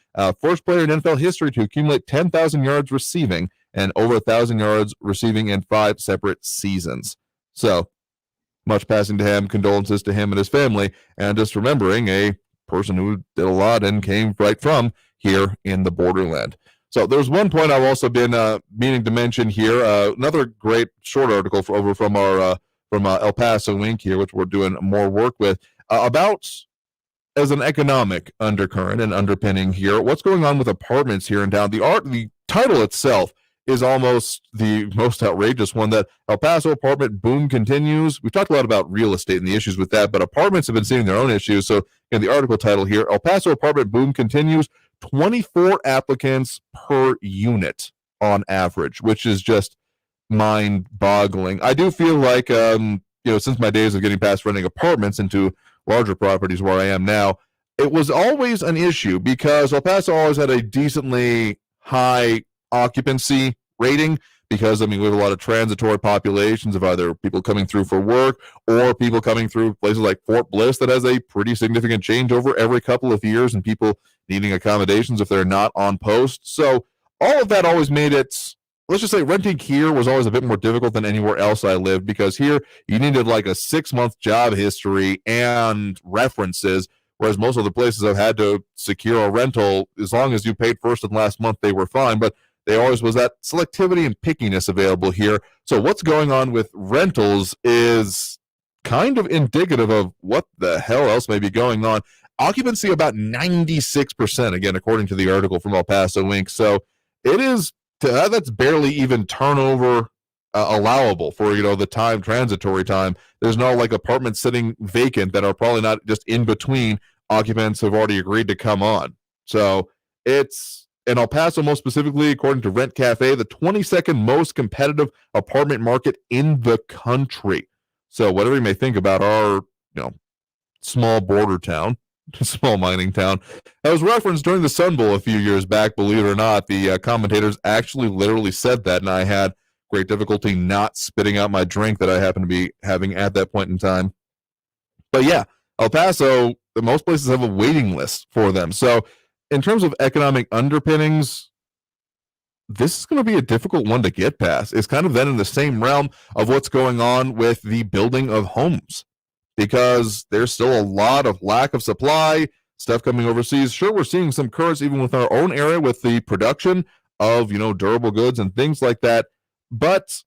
First player in NFL history to accumulate 10,000 yards receiving and over 1,000 yards receiving in 5 separate seasons. So much passing to him, condolences to him and his family, and just remembering a person who did a lot and came right from here in the borderland. So there's one point I've also been meaning to mention here. Another great short article over from our El Paso Link here, which we're doing more work with, about as an economic undercurrent and underpinning here, what's going on with apartments here in town. The title itself is almost the most outrageous one, that El Paso apartment boom continues. We've talked a lot about real estate and the issues with that, but apartments have been seeing their own issues. So in the article title here, El Paso apartment boom continues, 24 applicants per unit on average, which is just mind-boggling. I do feel like, since my days of getting past renting apartments into larger properties where I am now, it was always an issue because El Paso always had a decently high occupancy rating because, we have a lot of transitory populations of either people coming through for work or people coming through places like Fort Bliss that has a pretty significant changeover every couple of years and people needing accommodations if they're not on post. So all of that always made it, let's just say renting here was always a bit more difficult than anywhere else I lived, because here you needed like a 6-month job history and references, whereas most other places I've had to secure a rental, as long as you paid first and last month, they were fine. But there always was that selectivity and pickiness available here. So what's going on with rentals is kind of indicative of what the hell else may be going on. Occupancy about 96%, again, according to the article from El Paso Link. So it is, that's barely even turnover allowable for, the time, transitory time. There's no like apartments sitting vacant that are probably not just in between occupants who have already agreed to come on. So it's, in El Paso, most specifically, according to Rent Cafe, the 22nd most competitive apartment market in the country. So whatever you may think about our, small border town, small mining town, that was referenced during the Sun Bowl a few years back, believe it or not. The commentators actually literally said that, and I had great difficulty not spitting out my drink that I happened to be having at that point in time. But yeah, El Paso, most places have a waiting list for them. So in terms of economic underpinnings, this is going to be a difficult one to get past. It's kind of then in the same realm of what's going on with the building of homes, because there's still a lot of lack of supply, stuff coming overseas. Sure, we're seeing some curves even with our own area with the production of, durable goods and things like that. But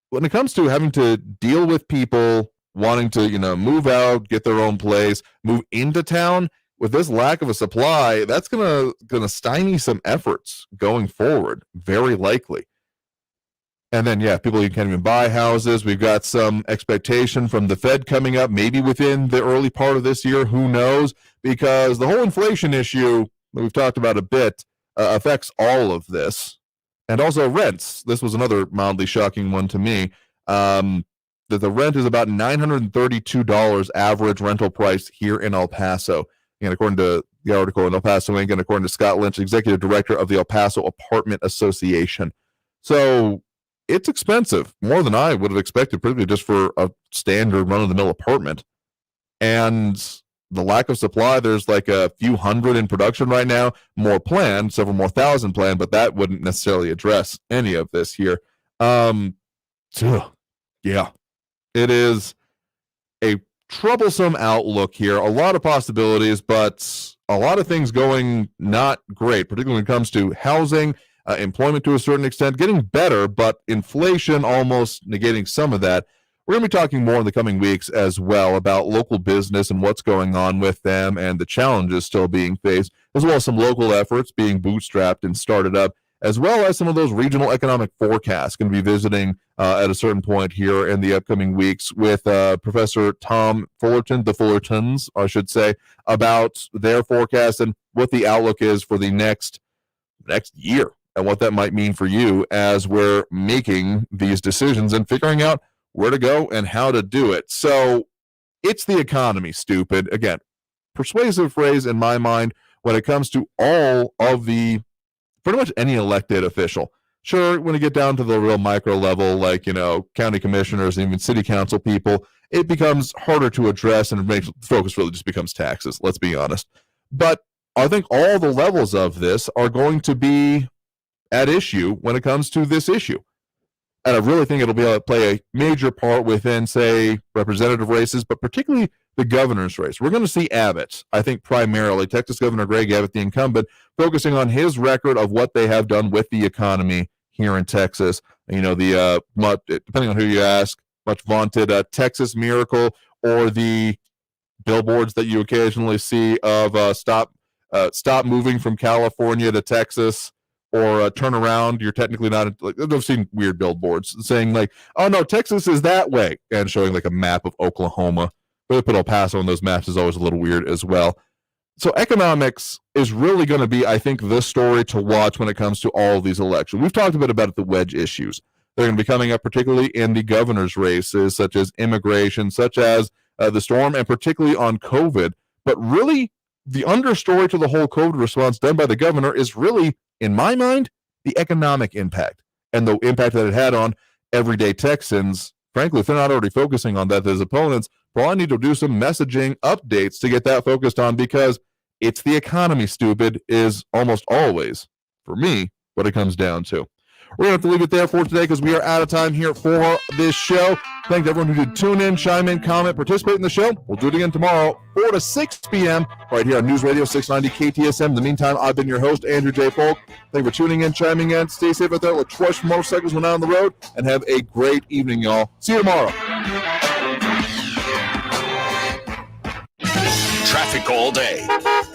when it comes to having to deal with people wanting to, move out, get their own place, move into town, with this lack of a supply, that's gonna stymie some efforts going forward, very likely. And then, people can't even buy houses. We've got some expectation from the Fed coming up, maybe within the early part of this year. Who knows? Because the whole inflation issue that we've talked about a bit affects all of this. And also rents. This was another mildly shocking one to me. That the rent is about $932 average rental price here in El Paso. And according to the article in El Paso Link, and according to Scott Lynch, executive director of the El Paso Apartment Association. So it's expensive, more than I would have expected, particularly just for a standard run-of-the-mill apartment. And the lack of supply, there's like a few hundred in production right now, more planned, several more thousand planned, but that wouldn't necessarily address any of this here. Yeah, it is a troublesome outlook here. A lot of possibilities, but a lot of things going not great, particularly when it comes to housing, employment to a certain extent, getting better, but inflation almost negating some of that. We're going to be talking more in the coming weeks as well about local business and what's going on with them and the challenges still being faced, as well as some local efforts being bootstrapped and started up, as well as some of those regional economic forecasts. Going to be visiting at a certain point here in the upcoming weeks with Professor Tom Fullerton, the Fullertons, I should say, about their forecast and what the outlook is for the next year and what that might mean for you as we're making these decisions and figuring out where to go and how to do it. So it's the economy, stupid. Again, persuasive phrase in my mind when it comes to all of the, pretty much any elected official. Sure, when you get down to the real micro level, like, county commissioners, even city council people, it becomes harder to address and the focus really just becomes taxes, let's be honest. But I think all the levels of this are going to be at issue when it comes to this issue. And I really think it'll be able to play a major part within, say, representative races, but particularly the governor's race. We're going to see Abbott, I think primarily, Texas Governor Greg Abbott, the incumbent, focusing on his record of what they have done with the economy here in Texas. Depending on who you ask, much vaunted Texas miracle, or the billboards that you occasionally see of stop moving from California to Texas, or turn around, you're technically not. I've seen weird billboards saying like, oh no, Texas is that way, and showing like a map of Oklahoma. But they put El Paso on those maps is always a little weird as well. So economics is really going to be, I think, the story to watch when it comes to all of these elections. We've talked a bit about the wedge issues. They're going to be coming up particularly in the governor's races, such as immigration, such as the storm, and particularly on COVID. But really, the understory to the whole COVID response done by the governor is really, in my mind, the economic impact and the impact that it had on everyday Texans. Frankly, if they're not already focusing on that, as opponents probably need to do some messaging updates to get that focused on, because it's the economy, stupid, is almost always, for me, what it comes down to. We're going to have to leave it there for today because we are out of time here for this show. Thanks to everyone who did tune in, chime in, comment, participate in the show. We'll do it again tomorrow, 4 to 6 p.m. right here on News Radio 690 KTSM. In the meantime, I've been your host, Andrew J. Polk. Thank you for tuning in, chiming in. Stay safe out there. Let's crush motorcycles when out on the road, and have a great evening, y'all. See you tomorrow. Traffic all day.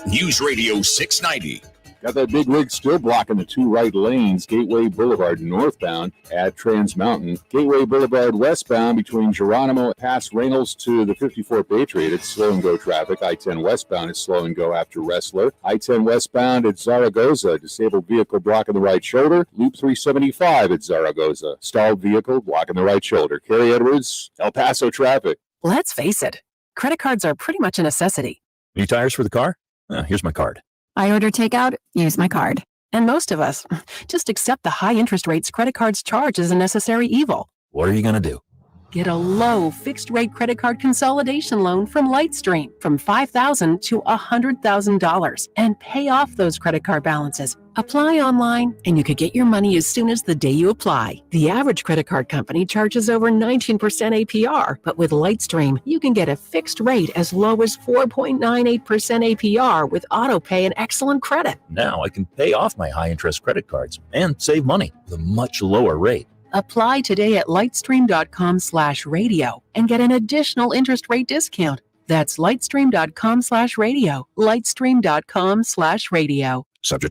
News Radio 690. Got that big rig still blocking the two right lanes, Gateway Boulevard northbound at Trans Mountain. Gateway Boulevard westbound between Geronimo past Reynolds to the 54 Patriot. It's slow and go traffic. I-10 westbound is slow and go after Wrestler. I-10 westbound at Zaragoza. Disabled vehicle blocking the right shoulder. Loop 375 at Zaragoza. Stalled vehicle blocking the right shoulder. Carrie Edwards, El Paso traffic. Let's face it, credit cards are pretty much a necessity. New tires for the car? Here's my card. I order takeout, use my card. And most of us just accept the high interest rates credit cards charge as a necessary evil. What are you going to do? Get a low fixed rate credit card consolidation loan from Lightstream from $5,000 to $100,000 and pay off those credit card balances. Apply online and you could get your money as soon as the day you apply. The average credit card company charges over 19% APR, but with Lightstream, you can get a fixed rate as low as 4.98% APR with auto pay and excellent credit. Now I can pay off my high interest credit cards and save money with a much lower rate. Apply today at lightstream.com/radio and get an additional interest rate discount. That's lightstream.com/radio. Lightstream.com/radio. Subject